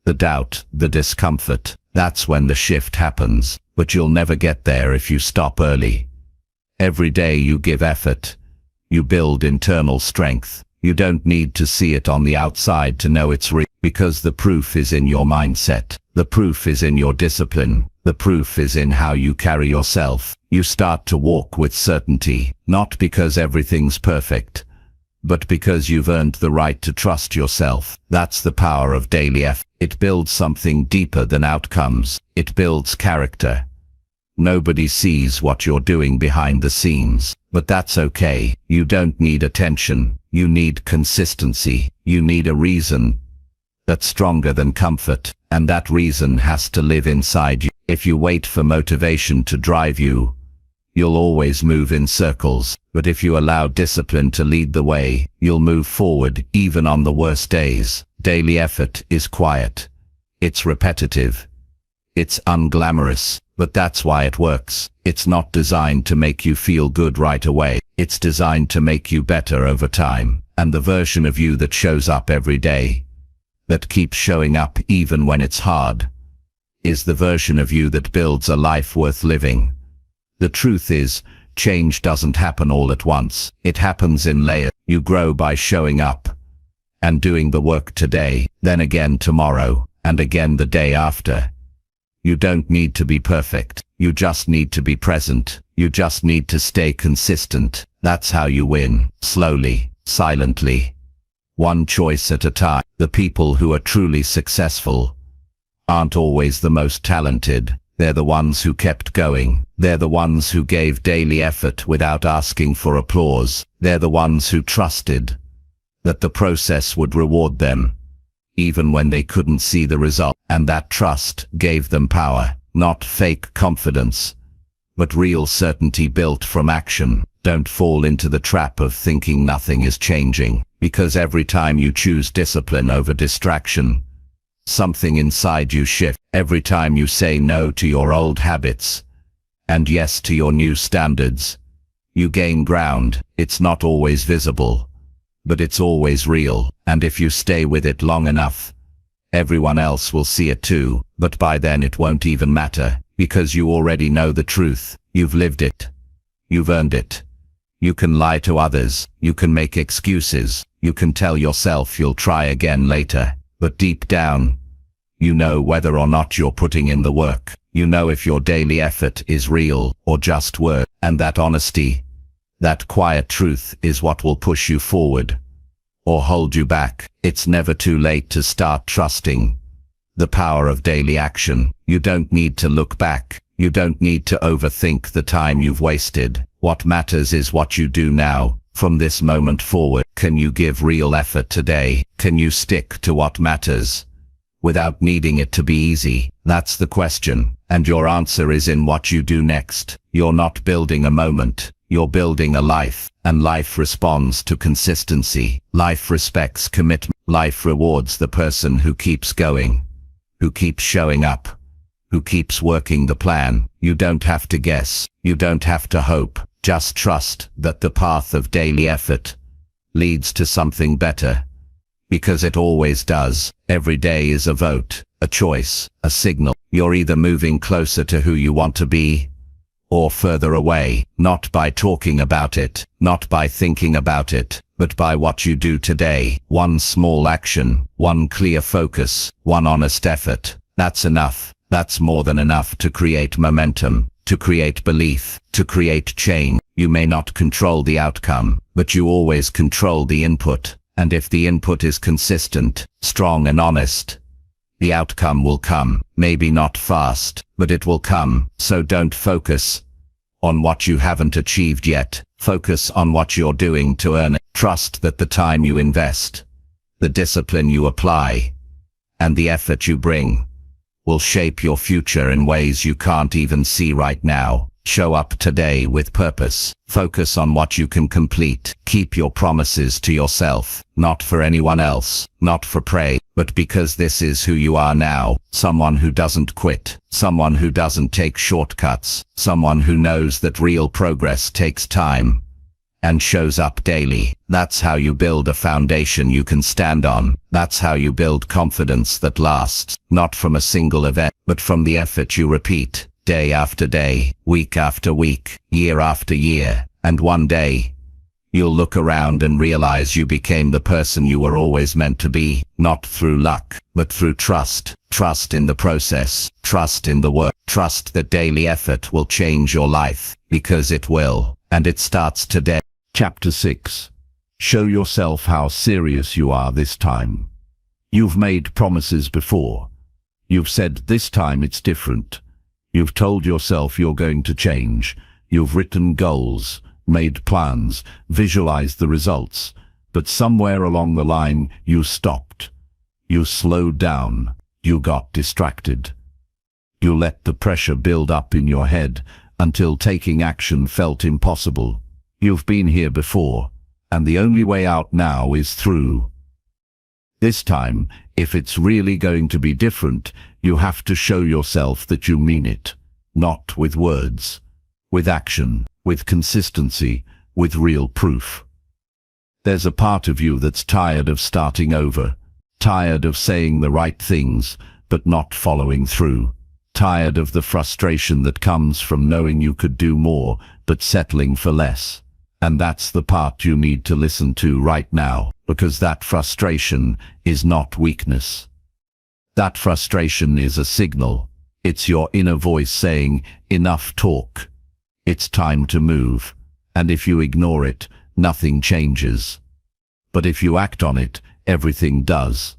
the doubt, the discomfort. That's when the shift happens. But you'll never get there if you stop early. Every day you give effort, you build internal strength. You don't need to see it on the outside to know it's real, because the proof is in your mindset. The proof is in your discipline. The proof is in how you carry yourself. You start to walk with certainty, not because everything's perfect, but because you've earned the right to trust yourself. That's the power of daily effort. It builds something deeper than outcomes. It builds character. Nobody sees what you're doing behind the scenes, but that's okay. You don't need attention. You need consistency. You need a reason that's stronger than comfort, and that reason has to live inside you. If you wait for motivation to drive you, you'll always move in circles. But if you allow discipline to lead the way, you'll move forward even on the worst days. Daily effort is quiet. It's repetitive. It's unglamorous, but that's why it works. It's not designed to make you feel good right away. It's designed to make you better over time. And the version of you that shows up every day, that keeps showing up even when it's hard, is the version of you that builds a life worth living. The truth is, change doesn't happen all at once. It happens in layers. You grow by showing up and doing the work today, then again tomorrow, and again the day after. You don't need to be perfect. You just need to be present. You just need to stay consistent. That's how you win. Slowly, silently, one choice at a time. The people who are truly successful aren't always the most talented. They're the ones who kept going. They're the ones who gave daily effort without asking for applause. They're the ones who trusted that the process would reward them, even when they couldn't see the result. And that trust gave them power, not fake confidence, but real certainty built from action. Don't fall into the trap of thinking nothing is changing, because every time you choose discipline over distraction, something inside you shifts. Every time you say no to your old habits and yes to your new standards, you gain ground. It's not always visible, but it's always real. And if you stay with it long enough, everyone else will see it too. But by then it won't even matter, because you already know the truth. You've lived it. You've earned it. You can lie to others. You can make excuses. You can tell yourself you'll try again later. But deep down, you know whether or not you're putting in the work. You know if your daily effort is real or just work. And that honesty, that quiet truth, is what will push you forward or hold you back. It's never too late to start trusting the power of daily action. You don't need to look back. You don't need to overthink the time you've wasted. What matters is what you do now, from this moment forward. Can you give real effort today? Can you stick to what matters without needing it to be easy? That's the question. And your answer is in what you do next. You're not building a moment. You're building a life. And life responds to consistency. Life respects commitment. Life rewards the person who keeps going, who keeps showing up, who keeps working the plan. You don't have to guess. You don't have to hope. Just trust that the path of daily effort leads to something better. Because it always does. Every day is a vote, a choice, a signal. You're either moving closer to who you want to be, or further away. Not by talking about it, not by thinking about it, but by what you do today. One small action, one clear focus, one honest effort. That's enough. That's more than enough to create momentum, to create belief, to create change. You may not control the outcome, but you always control the input. And if the input is consistent, strong and honest, the outcome will come. Maybe not fast, but it will come. So don't focus on what you haven't achieved yet. Focus on what you're doing to earn it. Trust that the time you invest, the discipline you apply, and the effort you bring will shape your future in ways you can't even see right now. Show up today with purpose. Focus on what you can complete. Keep your promises to yourself, not for anyone else, not for praise, but because this is who you are now. Someone who doesn't quit, someone who doesn't take shortcuts, someone who knows that real progress takes time and shows up daily. That's how you build a foundation you can stand on. That's how you build confidence that lasts, not from a single event, but from the effort you repeat, day after day, week after week, year after year. And one day, you'll look around and realize you became the person you were always meant to be, not through luck, but through trust. Trust in the process, trust in the work, trust that daily effort will change your life, because it will, and it starts today. Chapter 6. Show yourself how serious you are this time. You've made promises before. You've said this time it's different. You've told yourself you're going to change. You've written goals, made plans, visualized the results. But somewhere along the line, you stopped. You slowed down. You got distracted. You let the pressure build up in your head until taking action felt impossible. You've been here before, and the only way out now is through. This time, if it's really going to be different, you have to show yourself that you mean it. Not with words, with action, with consistency, with real proof. There's a part of you that's tired of starting over, tired of saying the right things, but not following through. Tired of the frustration that comes from knowing you could do more, but settling for less. And that's the part you need to listen to right now, because that frustration is not weakness. That frustration is a signal. It's your inner voice saying, enough talk. It's time to move. And if you ignore it, nothing changes. But if you act on it, everything does.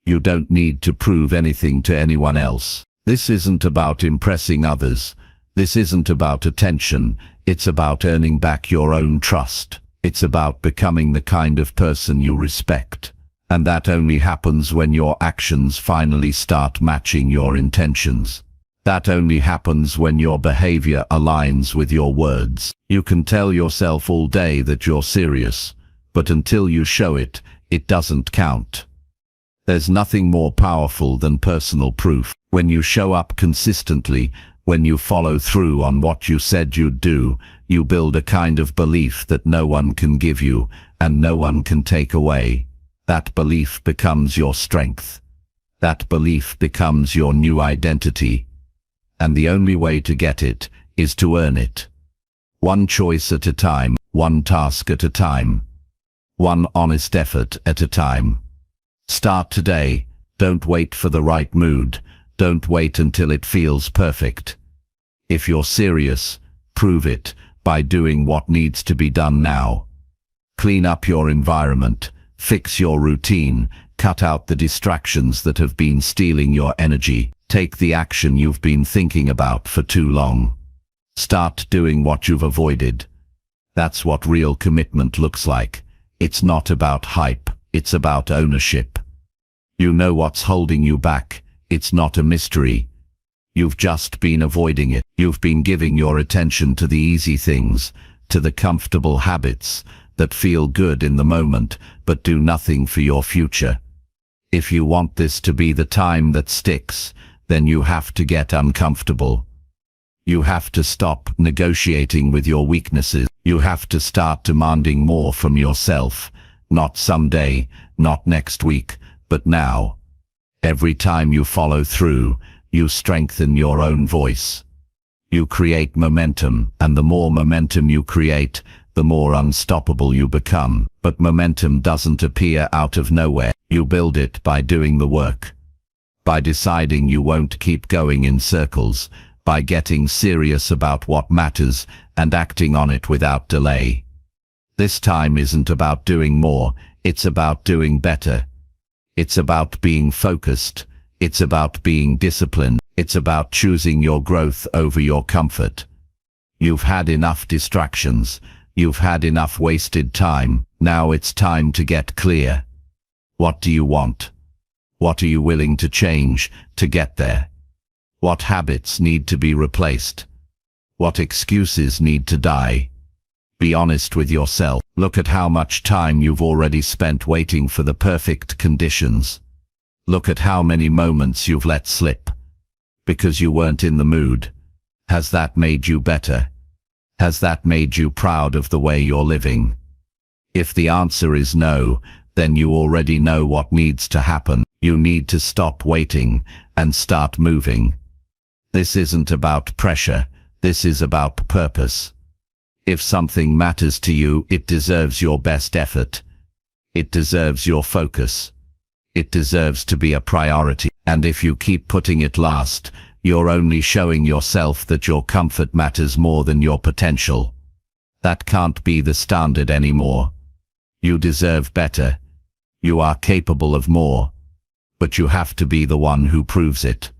You don't need to prove anything to anyone else. This isn't about impressing others. This isn't about attention. It's about earning back your own trust. It's about becoming the kind of person you respect. And that only happens when your actions finally start matching your intentions. That only happens when your behavior aligns with your words. You can tell yourself all day that you're serious, but until you show it, it doesn't count. There's nothing more powerful than personal proof. When you show up consistently, when you follow through on what you said you'd do, you build a kind of belief that no one can give you and no one can take away. That belief becomes your strength. That belief becomes your new identity. And the only way to get it is to earn it. One choice at a time, one task at a time, one honest effort at a time. Start today. Don't wait for the right mood. Don't wait until it feels perfect. If you're serious, prove it by doing what needs to be done now. Clean up your environment, fix your routine, cut out the distractions that have been stealing your energy. Take the action you've been thinking about for too long. Start doing what you've avoided. That's what real commitment looks like. It's not about hype, it's about ownership. You know what's holding you back. It's not a mystery. You've just been avoiding it. You've been giving your attention to the easy things, to the comfortable habits that feel good in the moment, but do nothing for your future. If you want this to be the time that sticks, then you have to get uncomfortable. You have to stop negotiating with your weaknesses. You have to start demanding more from yourself. Not someday, not next week, but now. Every time you follow through, you strengthen your own voice. You create momentum, and the more momentum you create, the more unstoppable you become. But momentum doesn't appear out of nowhere. You build it by doing the work. By deciding you won't keep going in circles, by getting serious about what matters and acting on it without delay. This time isn't about doing more, it's about doing better. It's about being focused. It's about being disciplined. It's about choosing your growth over your comfort. You've had enough distractions. You've had enough wasted time. Now it's time to get clear. What do you want? What are you willing to change to get there? What habits need to be replaced? What excuses need to die? Be honest with yourself. Look at how much time you've already spent waiting for the perfect conditions. Look at how many moments you've let slip because you weren't in the mood. Has that made you better? Has that made you proud of the way you're living? If the answer is no, then you already know what needs to happen. You need to stop waiting and start moving. This isn't about pressure. This is about purpose. If something matters to you, it deserves your best effort. It deserves your focus. It deserves to be a priority. And if you keep putting it last, you're only showing yourself that your comfort matters more than your potential. That can't be the standard anymore. You deserve better. You are capable of more. But you have to be the one who proves it.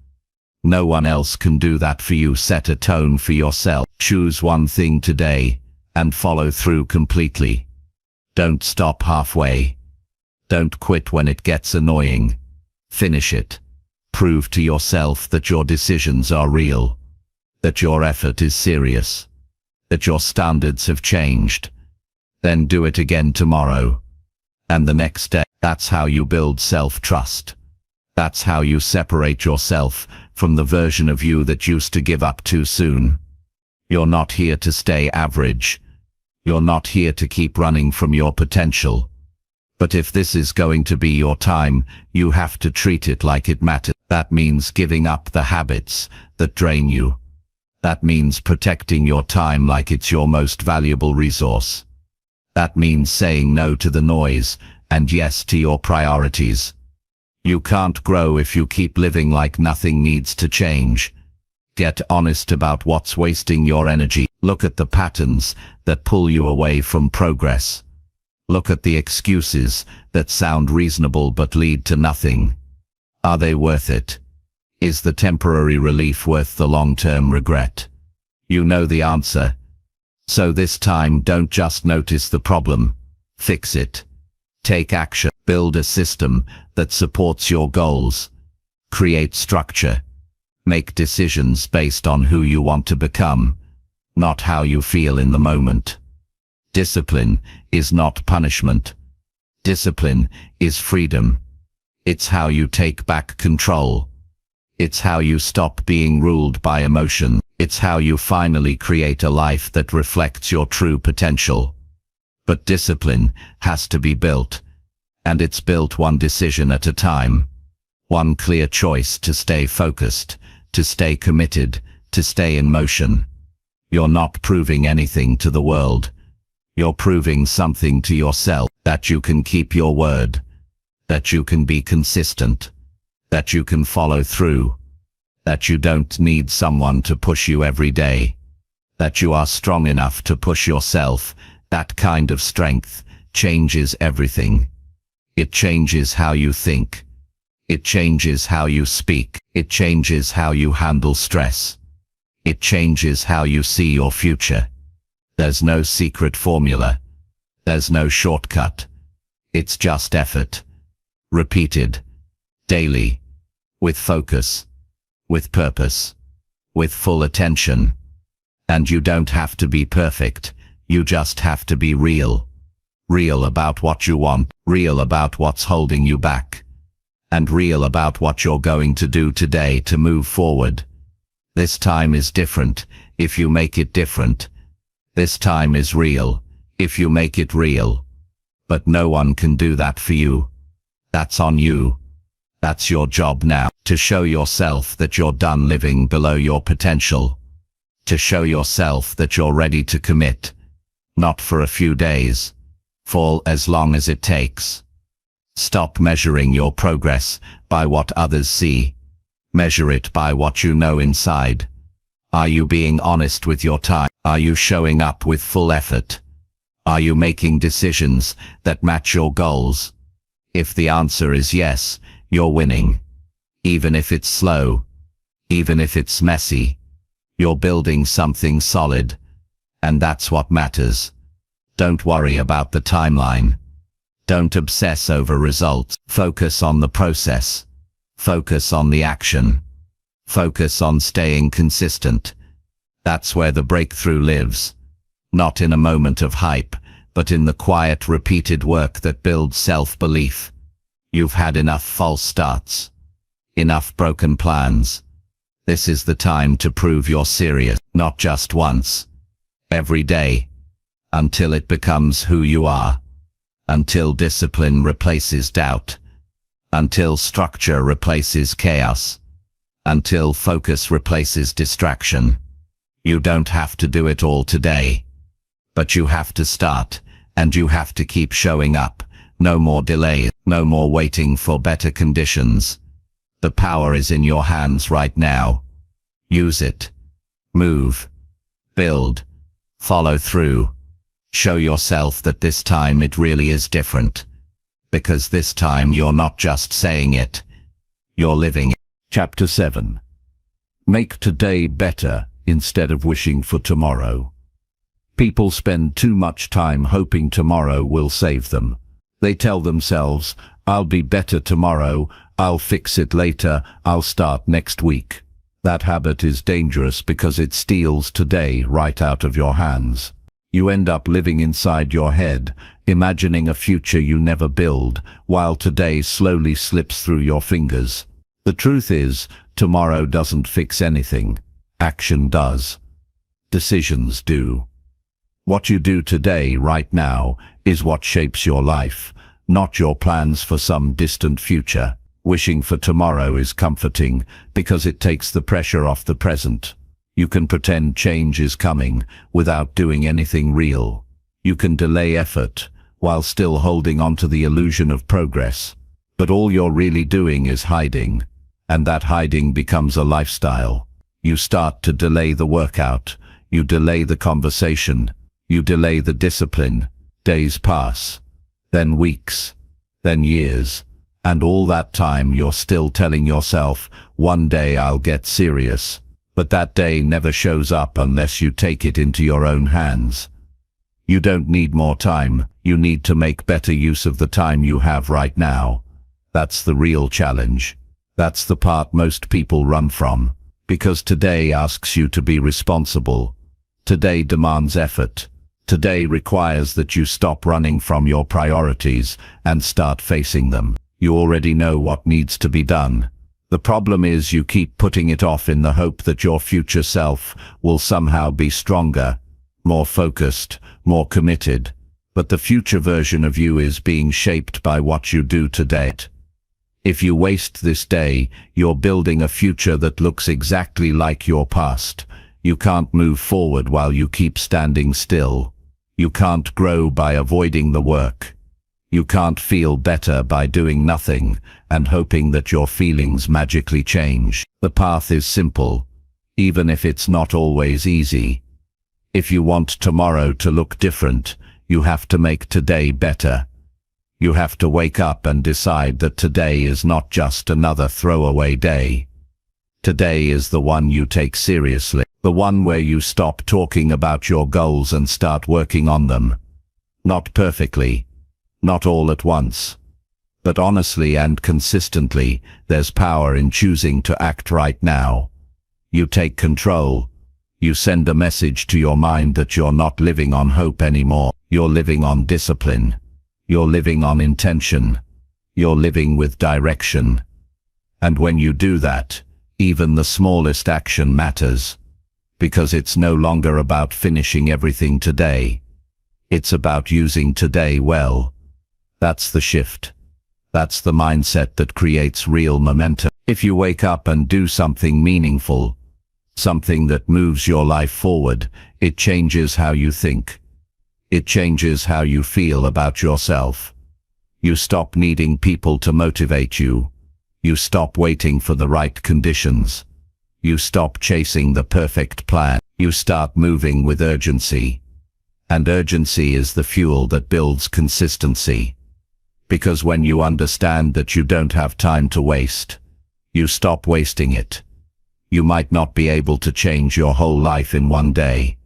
No one else can do that for you. Set a tone for yourself. Choose one thing today and follow through completely. Don't stop halfway. Don't quit when it gets annoying. Finish it. Prove to yourself that your decisions are real, that your effort is serious, that your standards have changed. Then do it again tomorrow, and the next day. That's how you build self-trust. That's how you separate yourself from the version of you that used to give up too soon. You're not here to stay average. You're not here to keep running from your potential. But if this is going to be your time, you have to treat it like it matters. That means giving up the habits that drain you. That means protecting your time like it's your most valuable resource. That means saying no to the noise and yes to your priorities. You can't grow if you keep living like nothing needs to change. Get honest about what's wasting your energy. Look at the patterns that pull you away from progress. Look at the excuses that sound reasonable but lead to nothing. Are they worth it? Is the temporary relief worth the long-term regret? You know the answer. So this time, don't just notice the problem. Fix it. Take action. Build a system that supports your goals. Create structure. Make decisions based on who you want to become, not how you feel in the moment. Discipline is not punishment. Discipline is freedom. It's how you take back control. It's how you stop being ruled by emotion. It's how you finally create a life that reflects your true potential. But discipline has to be built, and it's built one decision at a time. One clear choice to stay focused, to stay committed, to stay in motion. You're not proving anything to the world. You're proving something to yourself, that you can keep your word, that you can be consistent, that you can follow through, that you don't need someone to push you every day, that you are strong enough to push yourself. That kind of strength changes everything. It changes how you think. It changes how you speak. It changes how you handle stress. It changes how you see your future. There's no secret formula. There's no shortcut. It's just effort. Repeated. Daily. With focus. With purpose. With full attention. And you don't have to be perfect. You just have to be real. Real about what you want. Real about what's holding you back. And real about what you're going to do today to move forward. This time is different if you make it different. This time is real if you make it real. But no one can do that for you. That's on you. That's your job now, to show yourself that you're done living below your potential. To show yourself that you're ready to commit. Not for a few days. For as long as it takes. Stop measuring your progress by what others see. Measure it by what you know inside. Are you being honest with your time? Are you showing up with full effort? Are you making decisions that match your goals? If the answer is yes, you're winning. Even if it's slow, even if it's messy, you're building something solid. And that's what matters. Don't worry about the timeline. Don't obsess over results. Focus on the process. Focus on the action. Focus on staying consistent. That's where the breakthrough lives. Not in a moment of hype, but in the quiet, repeated work that builds self-belief. You've had enough false starts. Enough broken plans. This is the time to prove you're serious, not just once. Every day. Until it becomes who you are. Until discipline replaces doubt. Until structure replaces chaos. Until focus replaces distraction. You don't have to do it all today. But you have to start, and you have to keep showing up. No more delay, no more waiting for better conditions. The power is in your hands right now. Use it. Move. Build. Follow through. Show yourself that this time it really is different. Because this time you're not just saying it. You're living it. Chapter 7. Make today better instead of wishing for tomorrow. People spend too much time hoping tomorrow will save them. They tell themselves, I'll be better tomorrow, I'll fix it later, I'll start next week. That habit is dangerous because it steals today right out of your hands. You end up living inside your head, imagining a future you never build, while today slowly slips through your fingers. The truth is, tomorrow doesn't fix anything. Action does. Decisions do. What you do today, right now, is what shapes your life, not your plans for some distant future. Wishing for tomorrow is comforting because it takes the pressure off the present. You can pretend change is coming without doing anything real. You can delay effort while still holding on to the illusion of progress. But all you're really doing is hiding, and that hiding becomes a lifestyle. You start to delay the workout, you delay the conversation, you delay the discipline. Days pass, then weeks, then years, and all that time you're still telling yourself, one day I'll get serious. But that day never shows up unless you take it into your own hands. You don't need more time, you need to make better use of the time you have right now. That's the real challenge. That's the part most people run from. Because today asks you to be responsible. Today demands effort. Today requires that you stop running from your priorities and start facing them. You already know what needs to be done. The problem is you keep putting it off in the hope that your future self will somehow be stronger, more focused, more committed. But the future version of you is being shaped by what you do today. If you waste this day, you're building a future that looks exactly like your past. You can't move forward while you keep standing still. You can't grow by avoiding the work. You can't feel better by doing nothing and hoping that your feelings magically change. The path is simple, even if it's not always easy. If you want tomorrow to look different, you have to make today better. You have to wake up and decide that today is not just another throwaway day. Today is the one you take seriously, the one where you stop talking about your goals and start working on them. Not perfectly. Not all at once. But honestly and consistently, there's power in choosing to act right now. You take control. You send a message to your mind that you're not living on hope anymore. You're living on discipline. You're living on intention. You're living with direction. And when you do that, even the smallest action matters. Because it's no longer about finishing everything today. It's about using today well. That's the shift. That's the mindset that creates real momentum. If you wake up and do something meaningful, something that moves your life forward, it changes how you think. It changes how you feel about yourself. You stop needing people to motivate you. You stop waiting for the right conditions. You stop chasing the perfect plan. You start moving with urgency. And urgency is the fuel that builds consistency. Because when you understand that you don't have time to waste, you stop wasting it. You might not be able to change your whole life in one day,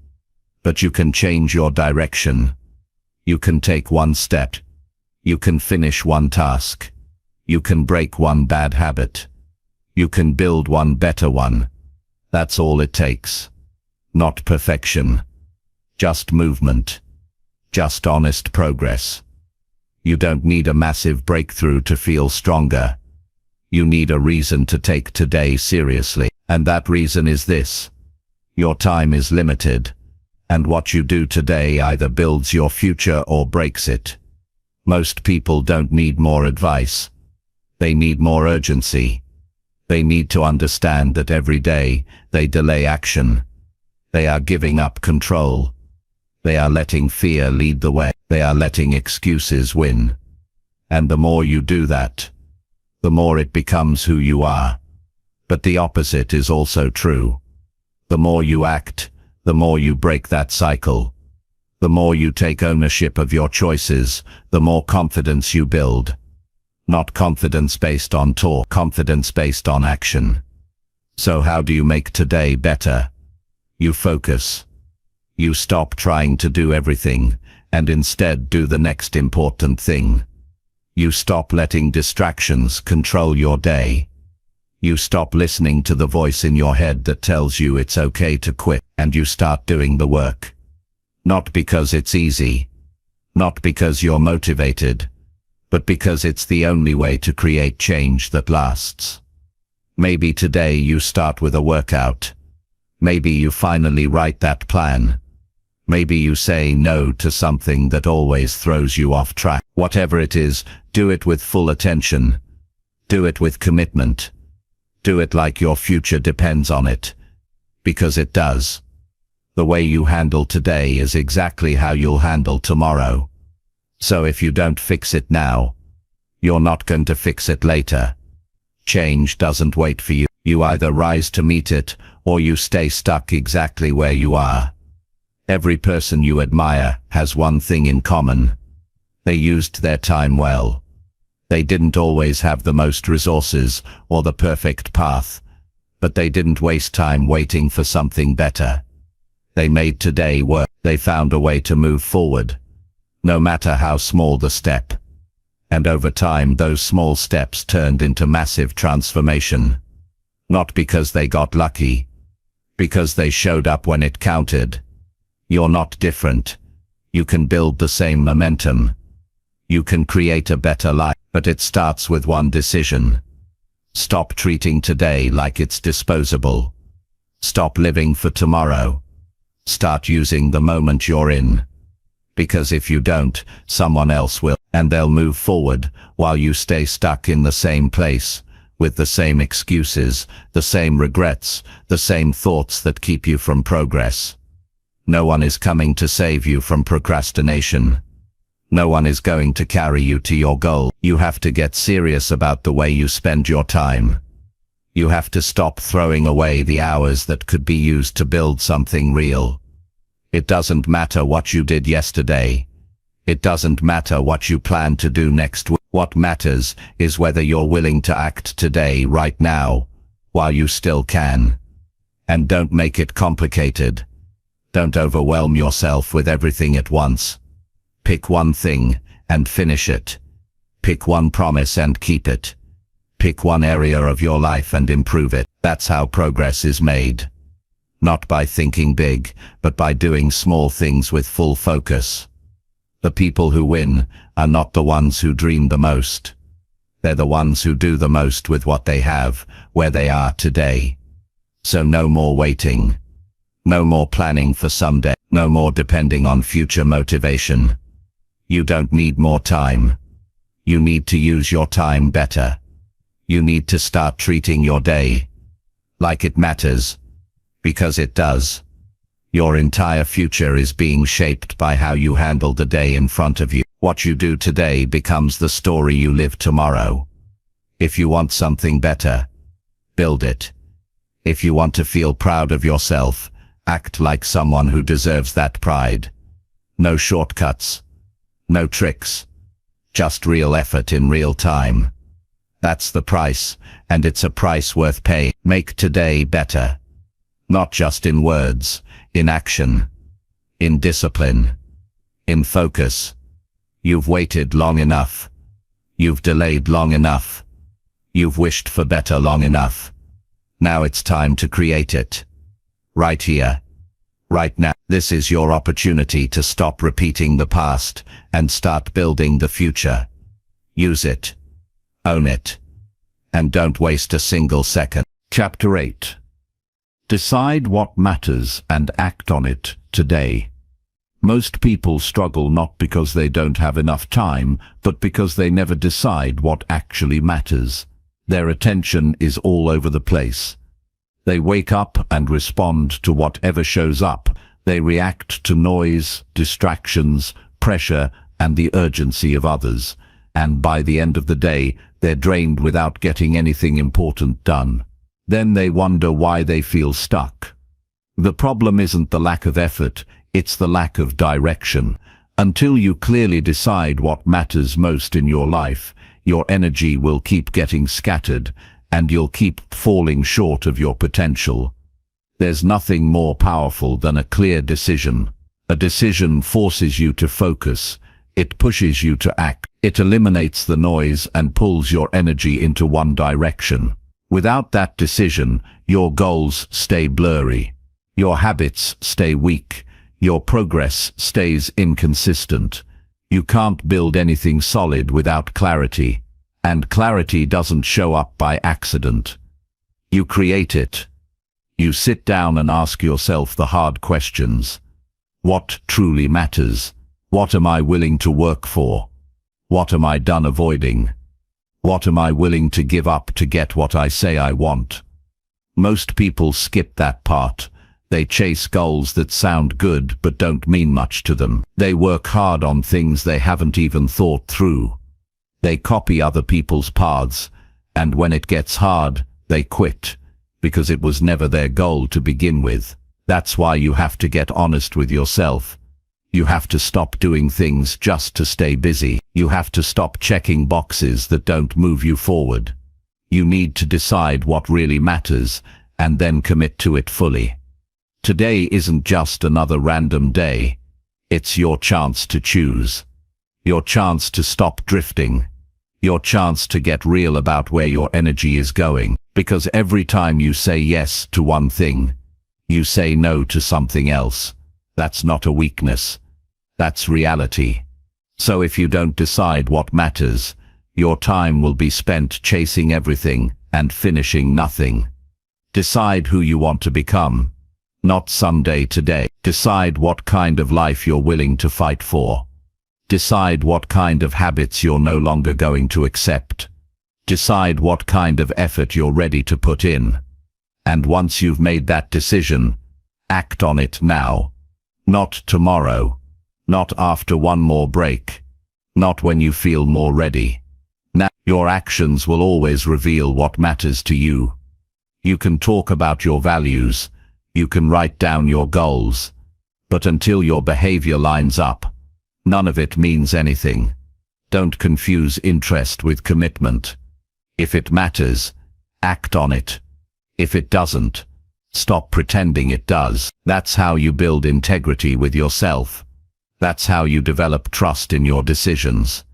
but you can change your direction. You can take one step. You can finish one task. You can break one bad habit. You can build one better one. That's all it takes. Not perfection. Just movement. Just honest progress. You don't need a massive breakthrough to feel stronger. You need a reason to take today seriously. And that reason is this: your time is limited, and what you do today either builds your future or breaks it. Most people don't need more advice. They need more urgency. They need to understand that every day they delay action. They are giving up control. They are letting fear lead the way. They are letting excuses win. And the more you do that, the more it becomes who you are. But the opposite is also true. The more you act, the more you break that cycle. The more you take ownership of your choices, the more confidence you build. Not confidence based on talk, confidence based on action. So how do you make today better? You focus. You stop trying to do everything, and instead do the next important thing. You stop letting distractions control your day. You stop listening to the voice in your head that tells you it's okay to quit, and you start doing the work. Not because it's easy, not because you're motivated, but because it's the only way to create change that lasts. Maybe today you start with a workout. Maybe you finally write that plan. Maybe you say no to something that always throws you off track. Whatever it is, do it with full attention. Do it with commitment. Do it like your future depends on it. Because it does. The way you handle today is exactly how you'll handle tomorrow. So if you don't fix it now, you're not going to fix it later. Change doesn't wait for you. You either rise to meet it, or you stay stuck exactly where you are. Every person you admire has one thing in common. They used their time well. They didn't always have the most resources or the perfect path, but they didn't waste time waiting for something better. They made today work. They found a way to move forward, no matter how small the step. And over time, those small steps turned into massive transformation. Not because they got lucky, because they showed up when it counted. You're not different. You can build the same momentum. You can create a better life, but it starts with one decision. Stop treating today like it's disposable. Stop living for tomorrow. Start using the moment you're in. Because if you don't, someone else will, and they'll move forward while you stay stuck in the same place, with the same excuses, the same regrets, the same thoughts that keep you from progress. No one is coming to save you from procrastination. No one is going to carry you to your goal. You have to get serious about the way you spend your time. You have to stop throwing away the hours that could be used to build something real. It doesn't matter what you did yesterday. It doesn't matter what you plan to do next week. What matters is whether you're willing to act today, right now, while you still can. And don't make it complicated. Don't overwhelm yourself with everything at once. Pick one thing and finish it. Pick one promise and keep it. Pick one area of your life and improve it. That's how progress is made. Not by thinking big, but by doing small things with full focus. The people who win are not the ones who dream the most. They're the ones who do the most with what they have, where they are today. So no more waiting. No more planning for someday. No more depending on future motivation. You don't need more time. You need to use your time better. You need to start treating your day like it matters, because it does. Your entire future is being shaped by how you handle the day in front of you. What you do today becomes the story you live tomorrow. If you want something better, build it. If you want to feel proud of yourself, act like someone who deserves that pride. No shortcuts. No tricks. Just real effort in real time. That's the price, and it's a price worth paying. Make today better. Not just in words, in action, in discipline, in focus. You've waited long enough. You've delayed long enough. You've wished for better long enough. Now it's time to create it. Right here. Right now, this is your opportunity to stop repeating the past and start building the future. Use it. Own it. And don't waste a single second. Chapter 8. Decide what matters and act on it today. Most people struggle not because they don't have enough time, but because they never decide what actually matters. Their attention is all over the place. They wake up and respond to whatever shows up. They react to noise, distractions, pressure, and the urgency of others. And by the end of the day, they're drained without getting anything important done. Then they wonder why they feel stuck. The problem isn't the lack of effort, it's the lack of direction. Until you clearly decide what matters most in your life, your energy will keep getting scattered, and you'll keep falling short of your potential. There's nothing more powerful than a clear decision. A decision forces you to focus. It pushes you to act. It eliminates the noise and pulls your energy into one direction. Without that decision, your goals stay blurry. Your habits stay weak. Your progress stays inconsistent. You can't build anything solid without clarity. And clarity doesn't show up by accident. You create it. You sit down and ask yourself the hard questions. What truly matters? What am I willing to work for? What am I done avoiding? What am I willing to give up to get what I say I want? Most people skip that part. They chase goals that sound good but don't mean much to them. They work hard on things they haven't even thought through. They copy other people's paths, and when it gets hard, they quit, because it was never their goal to begin with. That's why you have to get honest with yourself. You have to stop doing things just to stay busy. You have to stop checking boxes that don't move you forward. You need to decide what really matters, and then commit to it fully. Today isn't just another random day. It's your chance to choose. Your chance to stop drifting. Your chance to get real about where your energy is going. Because every time you say yes to one thing, you say no to something else. That's not a weakness. That's reality. So if you don't decide what matters, your time will be spent chasing everything and finishing nothing. Decide who you want to become. Not someday today. Decide what kind of life you're willing to fight for. Decide what kind of habits you're no longer going to accept. Decide what kind of effort you're ready to put in. And once you've made that decision, act on it now. Not tomorrow. Not after one more break. Not when you feel more ready. Now, your actions will always reveal what matters to you. You can talk about your values. You can write down your goals. But until your behavior lines up, none of it means anything. Don't confuse interest with commitment. If it matters, act on it. If it doesn't, stop pretending it does. That's how you build integrity with yourself. That's how you develop trust in your decisions.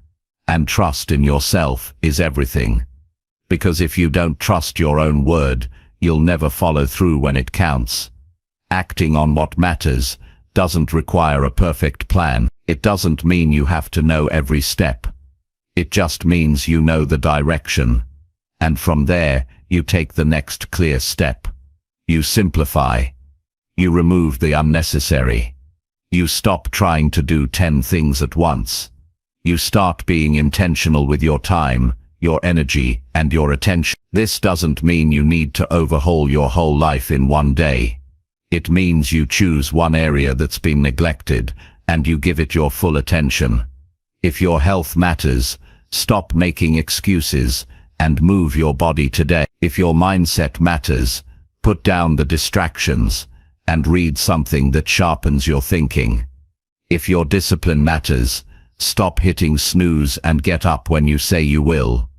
And trust in yourself is everything. Because if you don't trust your own word, you'll never follow through when it counts. Acting on what matters doesn't require a perfect plan. It doesn't mean you have to know every step. It just means you know the direction. And from there, you take the next clear step. You simplify. You remove the unnecessary. You stop trying to do 10 things at once. You start being intentional with your time, your energy, and your attention. This doesn't mean you need to overhaul your whole life in one day. It means you choose one area that's been neglected, and you give it your full attention. If your health matters, stop making excuses, and move your body today. If your mindset matters, put down the distractions, and read something that sharpens your thinking. If your discipline matters, stop hitting snooze and get up when you say you will.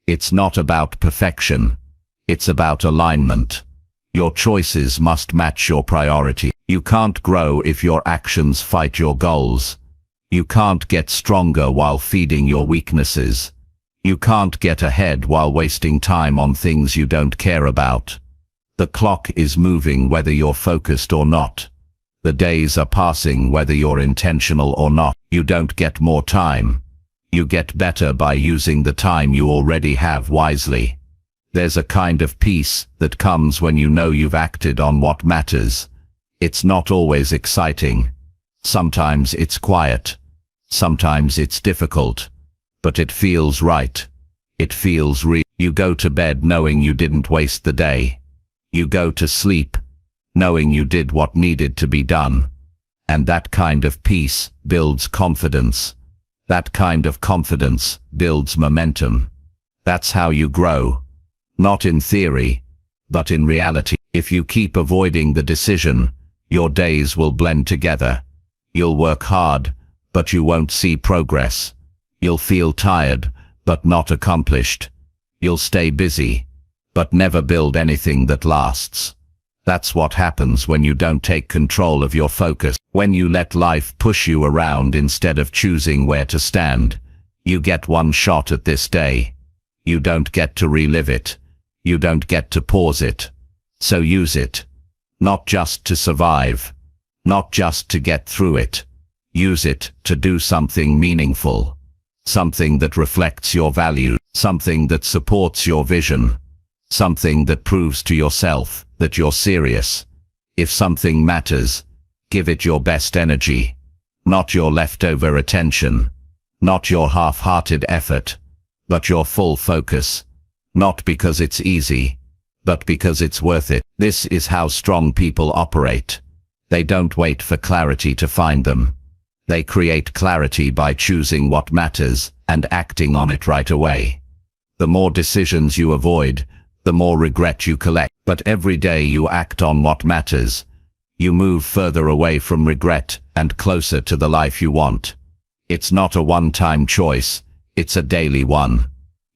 It's not about perfection. It's about alignment. Your choices must match your priority. You can't grow if your actions fight your goals. You can't get stronger while feeding your weaknesses. You can't get ahead while wasting time on things you don't care about. The clock is moving whether you're focused or not. The days are passing whether you're intentional or not. You don't get more time. You get better by using the time you already have wisely. There's a kind of peace that comes when you know you've acted on what matters. It's not always exciting. Sometimes it's quiet. Sometimes it's difficult. But it feels right. It feels real. You go to bed knowing you didn't waste the day. You go to sleep knowing you did what needed to be done. And that kind of peace builds confidence. That kind of confidence builds momentum. That's how you grow. Not in theory, but in reality. If you keep avoiding the decision, your days will blend together. You'll work hard, but you won't see progress. You'll feel tired, but not accomplished. You'll stay busy, but never build anything that lasts. That's what happens when you don't take control of your focus. When you let life push you around instead of choosing where to stand. You get one shot at this day. You don't get to relive it. You don't get to pause it. So use it. Not just to survive. Not just to get through it. Use it to do something meaningful. Something that reflects your values. Something that supports your vision. Something that proves to yourself that you're serious. If something matters, give it your best energy. Not your leftover attention. Not your half-hearted effort. But your full focus. Not because it's easy, but because it's worth it. This is how strong people operate. They don't wait for clarity to find them. They create clarity by choosing what matters and acting on it right away. The more decisions you avoid, the more regret you collect. But every day you act on what matters, you move further away from regret and closer to the life you want. It's not a one-time choice, it's a daily one.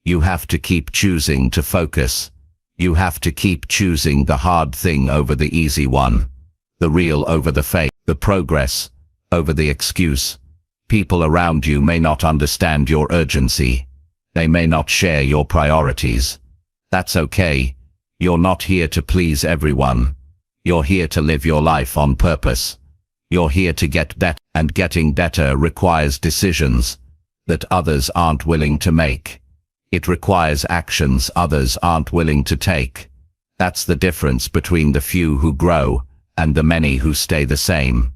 You have to keep choosing to focus. You have to keep choosing the hard thing over the easy one. The real over the fake. The progress over the excuse. People around you may not understand your urgency. They may not share your priorities. That's okay. You're not here to please everyone. You're here to live your life on purpose. You're here to get better, and getting better requires decisions that others aren't willing to make. It requires actions others aren't willing to take. That's the difference between the few who grow and the many who stay the same.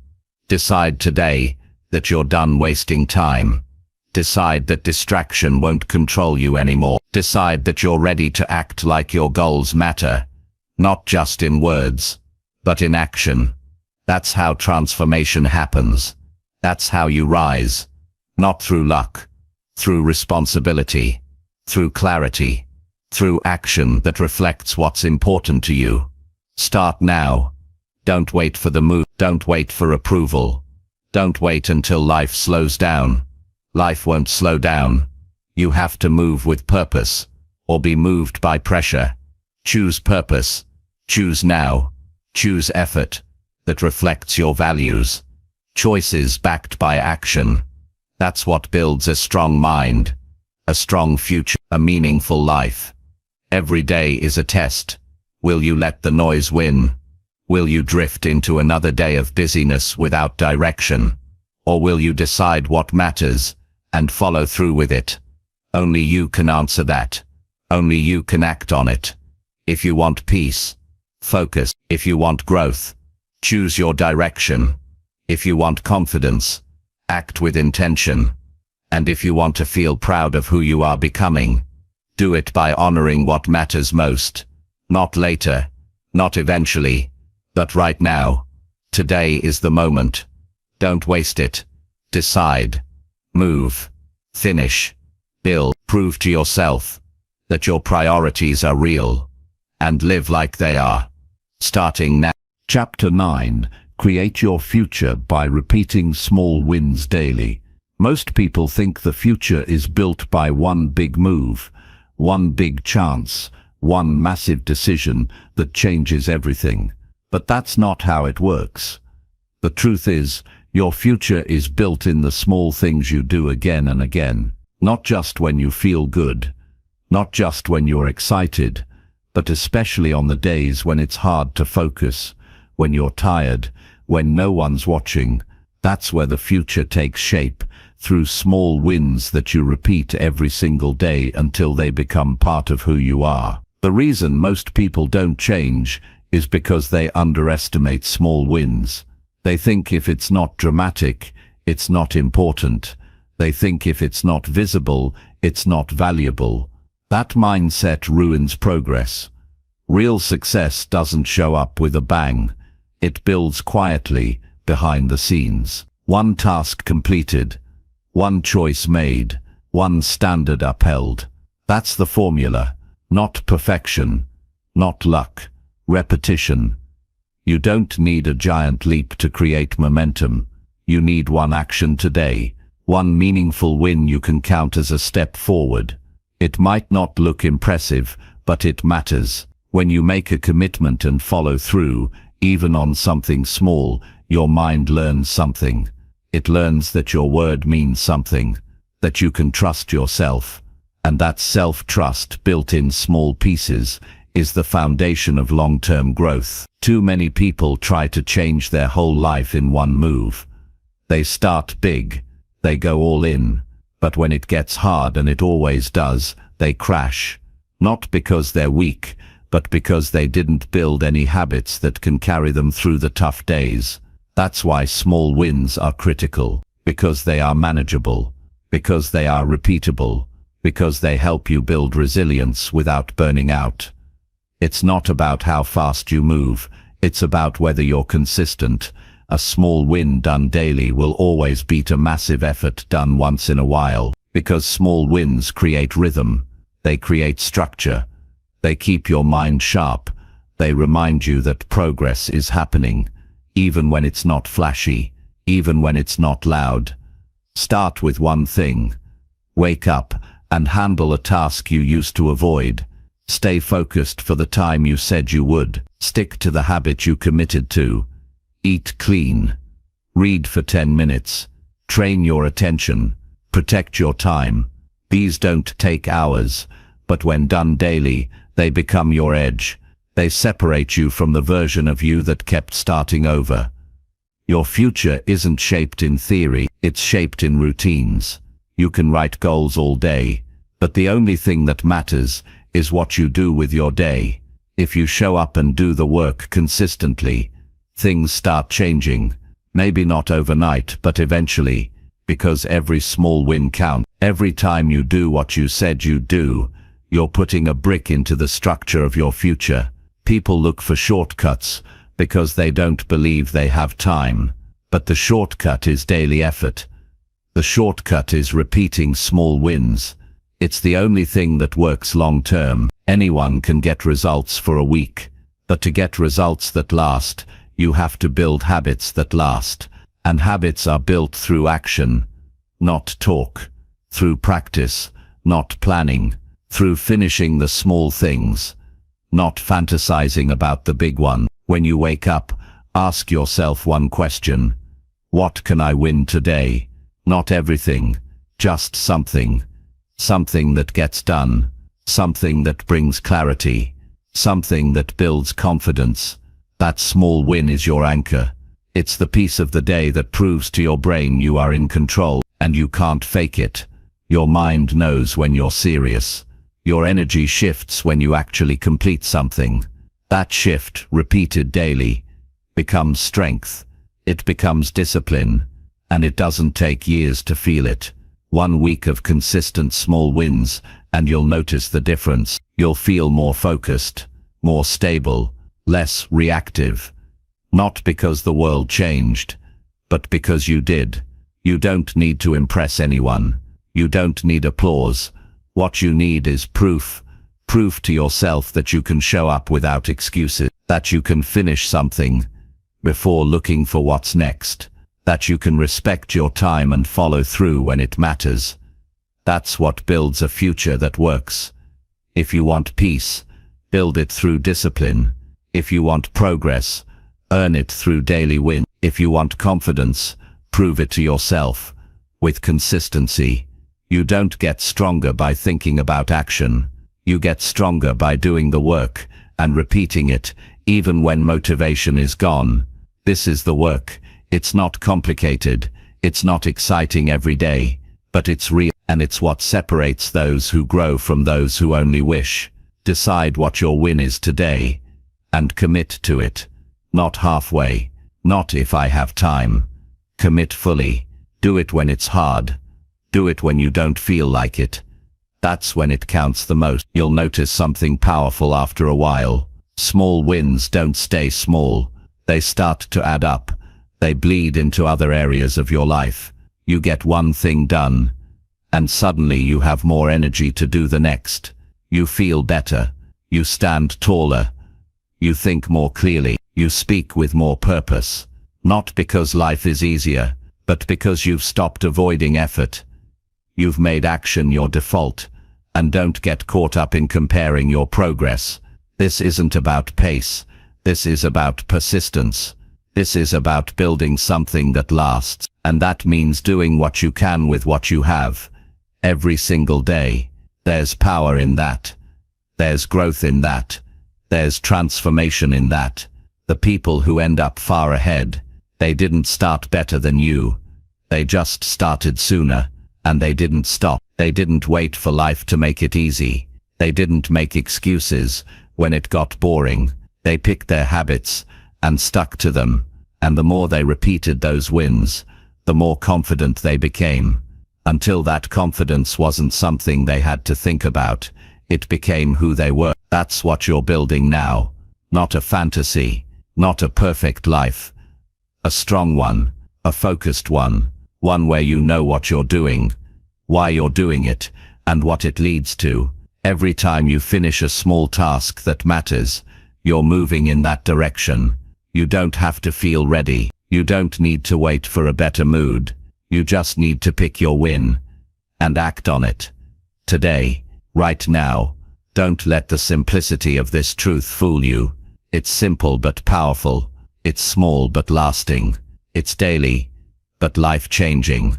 Decide today that you're done wasting time. Decide that distraction won't control you anymore. Decide that you're ready to act like your goals matter, not just in words, but in action. That's how transformation happens. That's how you rise. Not through luck, through responsibility, through clarity, through action that reflects what's important to you. Start now. Don't wait for the move. Don't wait for approval. Don't wait until life slows down. Life won't slow down. You have to move with purpose, or be moved by pressure. Choose purpose. Choose now. Choose effort that reflects your values. Choices backed by action. That's what builds a strong mind, a strong future, a meaningful life. Every day is a test. Will you let the noise win? Will you drift into another day of busyness without direction? Or will you decide what matters and follow through with it? Only you can answer that. Only you can act on it. If you want peace, focus. If you want growth, choose your direction. If you want confidence, act with intention. And if you want to feel proud of who you are becoming, do it by honoring what matters most. Not later, not eventually, but right now. Today is the moment. Don't waste it. Decide. Move. Finish. Build. Prove to yourself that your priorities are real, and live like they are. Starting now. Chapter 9. Create your future by repeating small wins daily. Most people think the future is built by one big move, one big chance, one massive decision that changes everything. But that's not how it works. The truth is, your future is built in the small things you do again and again. Not just when you feel good, not just when you're excited, but especially on the days when it's hard to focus, when you're tired, when no one's watching. That's where the future takes shape, through small wins that you repeat every single day until they become part of who you are. The reason most people don't change is because they underestimate small wins. They think if it's not dramatic, it's not important. They think if it's not visible, it's not valuable. That mindset ruins progress. Real success doesn't show up with a bang. It builds quietly, behind the scenes. One task completed, one choice made, one standard upheld. That's the formula. Not perfection, not luck, repetition. You don't need a giant leap to create momentum. You need one action today, one meaningful win you can count as a step forward. It might not look impressive, but it matters. When you make a commitment and follow through, even on something small, your mind learns something. It learns that your word means something, that you can trust yourself. And that self-trust, built in small pieces, is the foundation of long-term growth. Too many people try to change their whole life in one move. They start big, they go all in, but when it gets hard, and it always does, they crash. Not because they're weak, but because they didn't build any habits that can carry them through the tough days. That's why small wins are critical, because they are manageable, because they are repeatable, because they help you build resilience without burning out. It's not about how fast you move, it's about whether you're consistent. A small win done daily will always beat a massive effort done once in a while, because small wins create rhythm, they create structure, they keep your mind sharp, they remind you that progress is happening, even when it's not flashy, even when it's not loud. Start with one thing. Wake up and handle a task you used to avoid. Stay focused for the time you said you would. Stick to the habit you committed to. Eat clean. Read for 10 minutes. Train your attention. Protect your time. These don't take hours, but when done daily, they become your edge. They separate you from the version of you that kept starting over. Your future isn't shaped in theory, it's shaped in routines. You can write goals all day, but the only thing that matters is what you do with your day. If you show up and do the work consistently, things start changing. Maybe not overnight, but eventually, because every small win counts. Every time you do what you said you'd do, you're putting a brick into the structure of your future. People look for shortcuts because they don't believe they have time, but the shortcut is daily effort. The shortcut is repeating small wins. It's the only thing that works long term. Anyone can get results for a week, but to get results that last, you have to build habits that last. And habits are built through action, not talk, through practice, not planning, through finishing the small things, not fantasizing about the big one. When you wake up, ask yourself one question. What can I win today? Not everything, just something. Something that gets done, something that brings clarity, something that builds confidence. That small win is your anchor. It's the piece of the day that proves to your brain you are in control, and you can't fake it. Your mind knows when you're serious. Your energy shifts when you actually complete something. That shift, repeated daily, becomes strength. It becomes discipline, and it doesn't take years to feel it. 1 week of consistent small wins, and you'll notice the difference. You'll feel more focused, more stable, less reactive. Not because the world changed, but because you did. You don't need to impress anyone. You don't need applause. What you need is proof. Proof to yourself that you can show up without excuses, that you can finish something before looking for what's next, that you can respect your time and follow through when it matters. That's what builds a future that works. If you want peace, build it through discipline. If you want progress, earn it through daily win. If you want confidence, prove it to yourself with consistency. You don't get stronger by thinking about action. You get stronger by doing the work and repeating it, even when motivation is gone. This is the work. It's not complicated. It's not exciting every day, but it's real, and it's what separates those who grow from those who only wish. Decide what your win is today, and commit to it. Not halfway, not if I have time. Commit fully. Do it when it's hard. Do it when you don't feel like it. That's when it counts the most. You'll notice something powerful after a while. Small wins don't stay small. They start to add up. They bleed into other areas of your life. You get one thing done, and suddenly you have more energy to do the next. You feel better. You stand taller. You think more clearly. You speak with more purpose. Not because life is easier, but because you've stopped avoiding effort. You've made action your default, and don't get caught up in comparing your progress. This isn't about pace. This is about persistence. This is about building something that lasts, and that means doing what you can with what you have. Every single day. There's power in that. There's growth in that. There's transformation in that. The people who end up far ahead, they didn't start better than you. They just started sooner, and they didn't stop. They didn't wait for life to make it easy. They didn't make excuses when it got boring. They picked their habits and stuck to them, and the more they repeated those wins, the more confident they became. Until that confidence wasn't something they had to think about, it became who they were. That's what you're building now. Not a fantasy, not a perfect life. A strong one, a focused one where you know what you're doing, why you're doing it, and what it leads to. Every time you finish a small task that matters, you're moving in that direction. You don't have to feel ready. You don't need to wait for a better mood. You just need to pick your win and act on it. Today, right now. Don't let the simplicity of this truth fool you. It's simple but powerful. It's small but lasting. It's daily, but life-changing.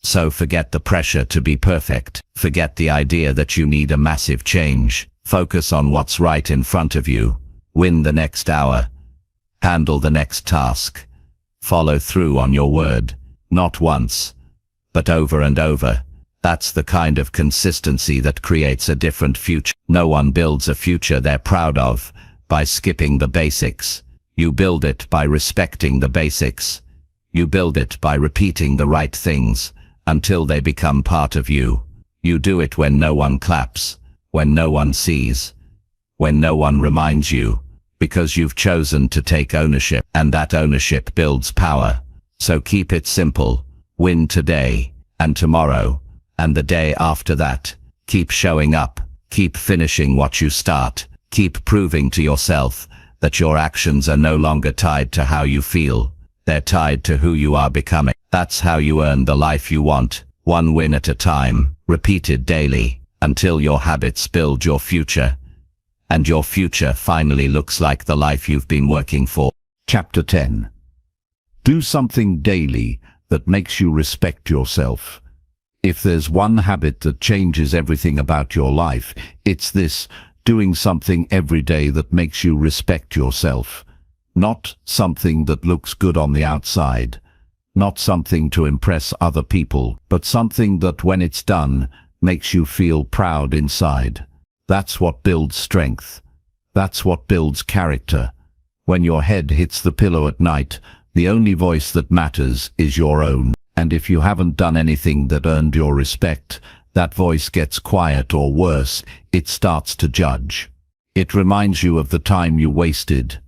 So forget the pressure to be perfect. Forget the idea that you need a massive change. Focus on what's right in front of you. Win the next hour. Handle the next task. Follow through on your word. Not once, but over and over. That's the kind of consistency that creates a different future. No one builds a future they're proud of by skipping the basics. You build it by respecting the basics. You build it by repeating the right things until they become part of you. You do it when no one claps, when no one sees, when no one reminds you, because you've chosen to take ownership, and that ownership builds power. So keep it simple. Win today, and tomorrow, and the day after that. Keep showing up. Keep finishing what you start. Keep proving to yourself that your actions are no longer tied to how you feel. They're tied to who you are becoming. That's how you earn the life you want. One win at a time, repeated daily, until your habits build your future. And your future finally looks like the life you've been working for. Chapter 10. Do something daily that makes you respect yourself. If there's one habit that changes everything about your life, it's this: doing something every day that makes you respect yourself. Not something that looks good on the outside, not something to impress other people, but something that, when it's done, makes you feel proud inside. That's what builds strength. That's what builds character. When your head hits the pillow at night, the only voice that matters is your own. And if you haven't done anything that earned your respect, that voice gets quiet, or worse, it starts to judge. It reminds you of the time you wasted,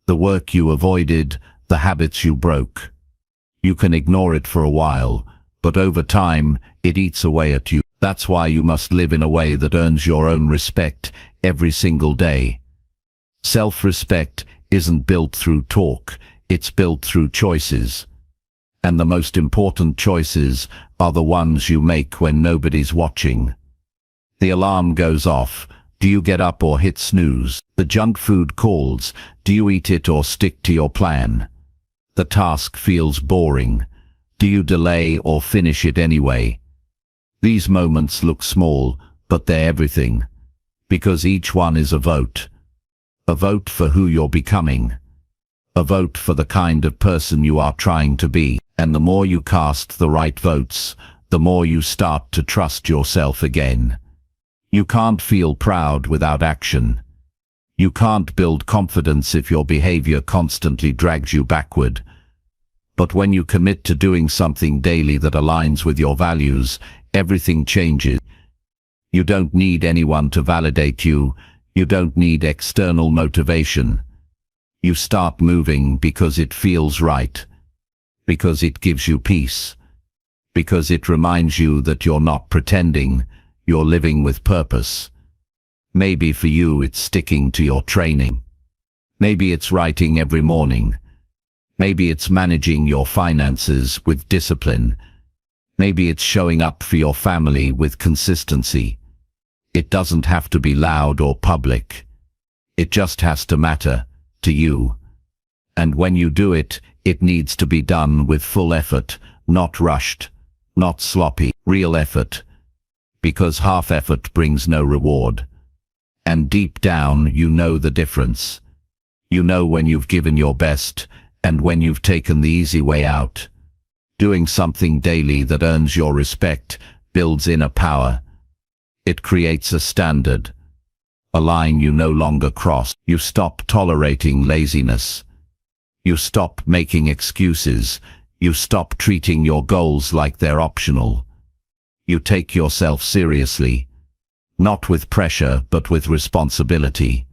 the work you avoided, the habits you broke. You can ignore it for a while, but over time, it eats away at you. That's why you must live in a way that earns your own respect every single day. Self-respect isn't built through talk, it's built through choices. And the most important choices are the ones you make when nobody's watching. The alarm goes off. Do you get up or hit snooze? The junk food calls. Do you eat it or stick to your plan? The task feels boring. Do you delay or finish it anyway? These moments look small, but they're everything. Because each one is a vote. A vote for who you're becoming. a vote for the kind of person you are trying to be. And the more you cast the right votes, the more you start to trust yourself again. You can't feel proud without action. You can't build confidence if your behavior constantly drags you backward. But when you commit to doing something daily that aligns with your values, everything changes. You don't need anyone to validate you. You don't need external motivation. You start moving because it feels right, because it gives you peace, because it reminds you that you're not pretending, you're living with purpose. Maybe for you it's sticking to your training. Maybe it's writing every morning. Maybe it's managing your finances with discipline. Maybe it's showing up for your family with consistency. It doesn't have to be loud or public. It just has to matter to you. And when you do it, it needs to be done with full effort, not rushed, not sloppy, real effort. Because half effort brings no reward. And deep down, you know the difference. You know when you've given your best, and when you've taken the easy way out. Doing something daily that earns your respect builds inner power. It creates a standard, a line you no longer cross. You stop tolerating laziness. You stop making excuses. You stop treating your goals like they're optional. You take yourself seriously, not with pressure but with responsibility.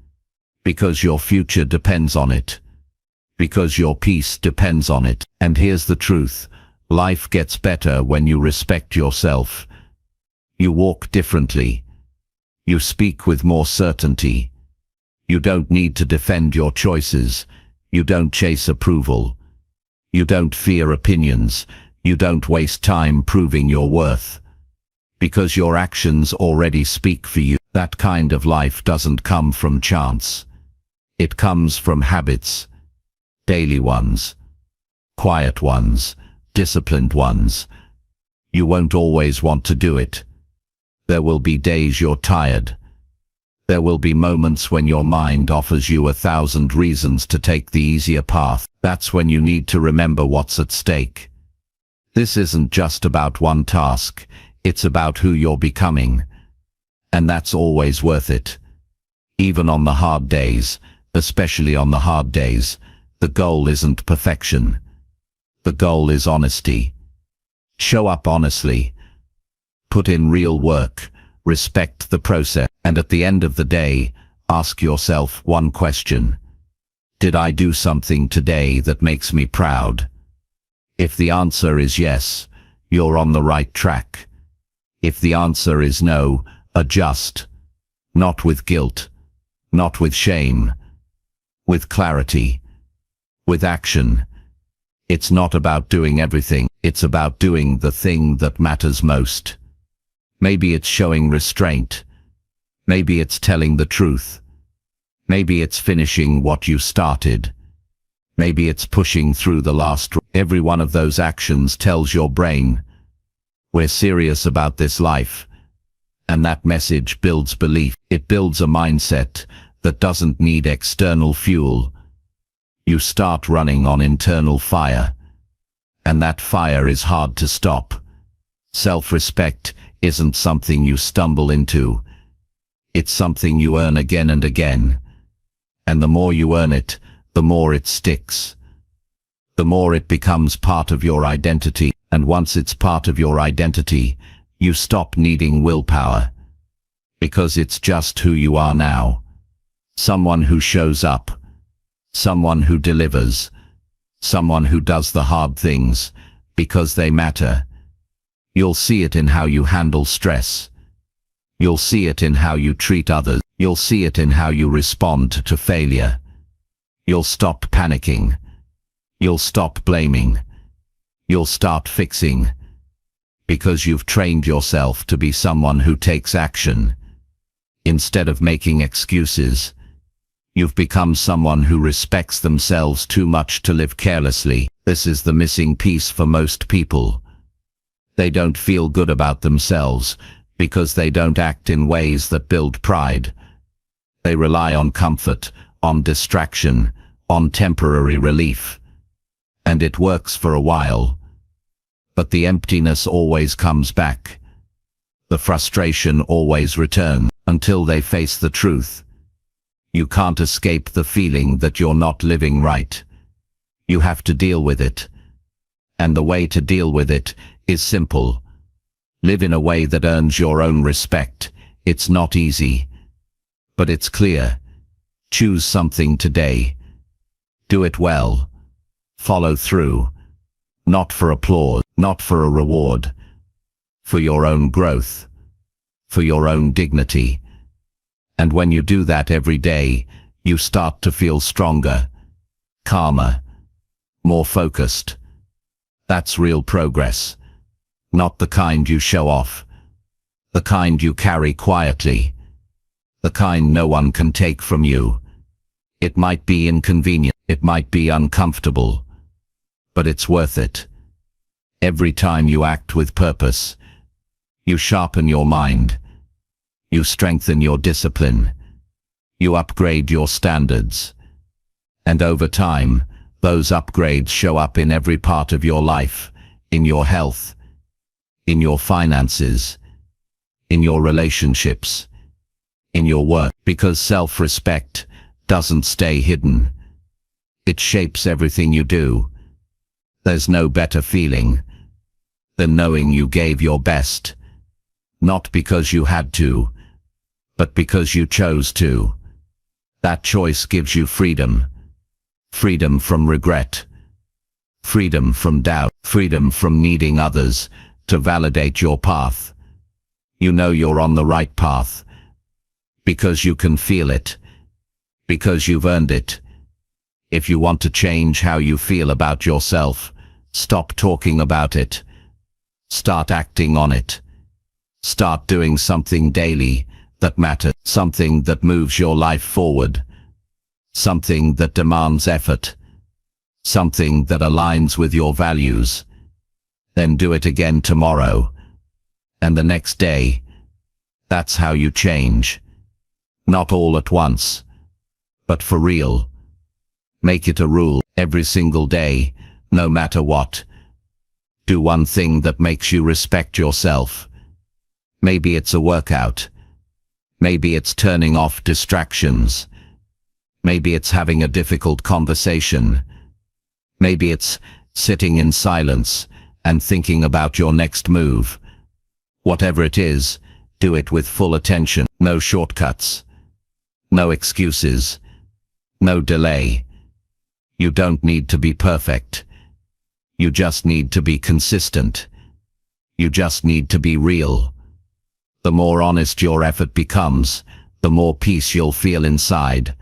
Because your future depends on it. Because your peace depends on it. And here's the truth. Life gets better when you respect yourself. You walk differently. You speak with more certainty. You don't need to defend your choices. You don't chase approval. You don't fear opinions. You don't waste time proving your worth. Because your actions already speak for you. That kind of life doesn't come from chance. It comes from habits. Daily ones. Quiet ones. Disciplined ones. You won't always want to do it. There will be days you're tired. There will be moments when your mind offers you 1,000 reasons to take the easier path. That's when you need to remember what's at stake. This isn't just about one task. It's about who you're becoming. And that's always worth it. Even on the hard days, especially on the hard days, the goal isn't perfection. The goal is honesty. Show up honestly. Put in real work, respect the process, and at the end of the day, ask yourself one question. Did I do something today that makes me proud? If the answer is yes, you're on the right track. If the answer is no, adjust. Not with guilt, not with shame, with clarity, with action. It's not about doing everything, it's about doing the thing that matters most. Maybe it's showing restraint. Maybe it's telling the truth. Maybe it's finishing what you started. Maybe it's pushing through the last. Every one of those actions tells your brain, we're serious about this life. And that message builds belief. It builds a mindset that doesn't need external fuel. You start running on internal fire. And that fire is hard to stop. Self-respect isn't something you stumble into. It's something you earn again and again. And the more you earn it, the more it sticks. The more it becomes part of your identity. And once it's part of your identity, you stop needing willpower. Because it's just who you are now. Someone who shows up. Someone who delivers. Someone who does the hard things, because they matter. You'll see it in how you handle stress. You'll see it in how you treat others. You'll see it in how you respond to failure. You'll stop panicking. You'll stop blaming. You'll start fixing. Because you've trained yourself to be someone who takes action. Instead of making excuses, you've become someone who respects themselves too much to live carelessly. This is the missing piece for most people. They don't feel good about themselves because they don't act in ways that build pride. They rely on comfort, on distraction, on temporary relief. And it works for a while. But the emptiness always comes back. The frustration always returns until they face the truth. You can't escape the feeling that you're not living right. You have to deal with it. And the way to deal with it is simple. Live in a way that earns your own respect. It's not easy, but it's clear. Choose something today. Do it well. Follow through. Not for applause, not for a reward. For your own growth. For your own dignity. And when you do that every day, you start to feel stronger, calmer, more focused. That's real progress. Not the kind you show off. The kind you carry quietly. The kind no one can take from you. It might be inconvenient, it might be uncomfortable, but it's worth it. Every time you act with purpose, you sharpen your mind, you strengthen your discipline, you upgrade your standards. And over time, those upgrades show up in every part of your life, in your health, in your finances, in your relationships, in your work, because self-respect doesn't stay hidden. It shapes everything you do. There's no better feeling than knowing you gave your best, not because you had to, but because you chose to. That choice gives you freedom. Freedom from regret. Freedom from doubt. Freedom from needing others to validate your path. You know you're on the right path because you can feel it, because you've earned it. If you want to change how you feel about yourself, stop talking about it. Start acting on it. Start doing something daily that matters, something that moves your life forward, something that demands effort, something that aligns with your values. Then do it again tomorrow, and the next day. That's how you change. Not all at once, but for real. Make it a rule, every single day, no matter what. Do one thing that makes you respect yourself. Maybe it's a workout. Maybe it's turning off distractions. Maybe it's having a difficult conversation. Maybe it's sitting in silence and thinking about your next move. Whatever it is, do it with full attention. No shortcuts. No excuses. No delay. You don't need to be perfect. You just need to be consistent. You just need to be real. The more honest your effort becomes, the more peace you'll feel inside.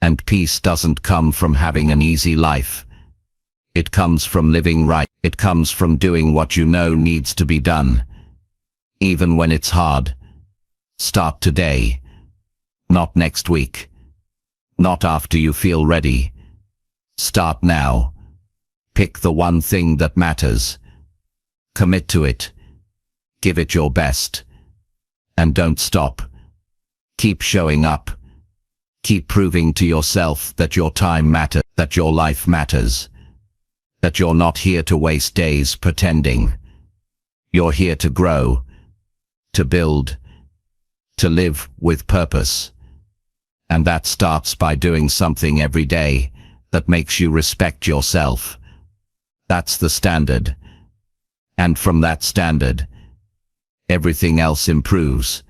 And peace doesn't come from having an easy life. It comes from living right. It comes from doing what you know needs to be done. Even when it's hard. Start today. Not next week. Not after you feel ready. Start now. Pick the one thing that matters. Commit to it. Give it your best. And don't stop. Keep showing up. Keep proving to yourself that your time matters, that your life matters. That you're not here to waste days pretending. You're here to grow, to build, to live with purpose. And that starts by doing something every day that makes you respect yourself. That's the standard. And from that standard, everything else improves.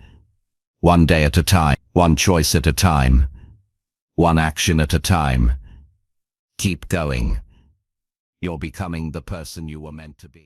One day at a time, one choice at a time, one action at a time. Keep going. You're becoming the person you were meant to be.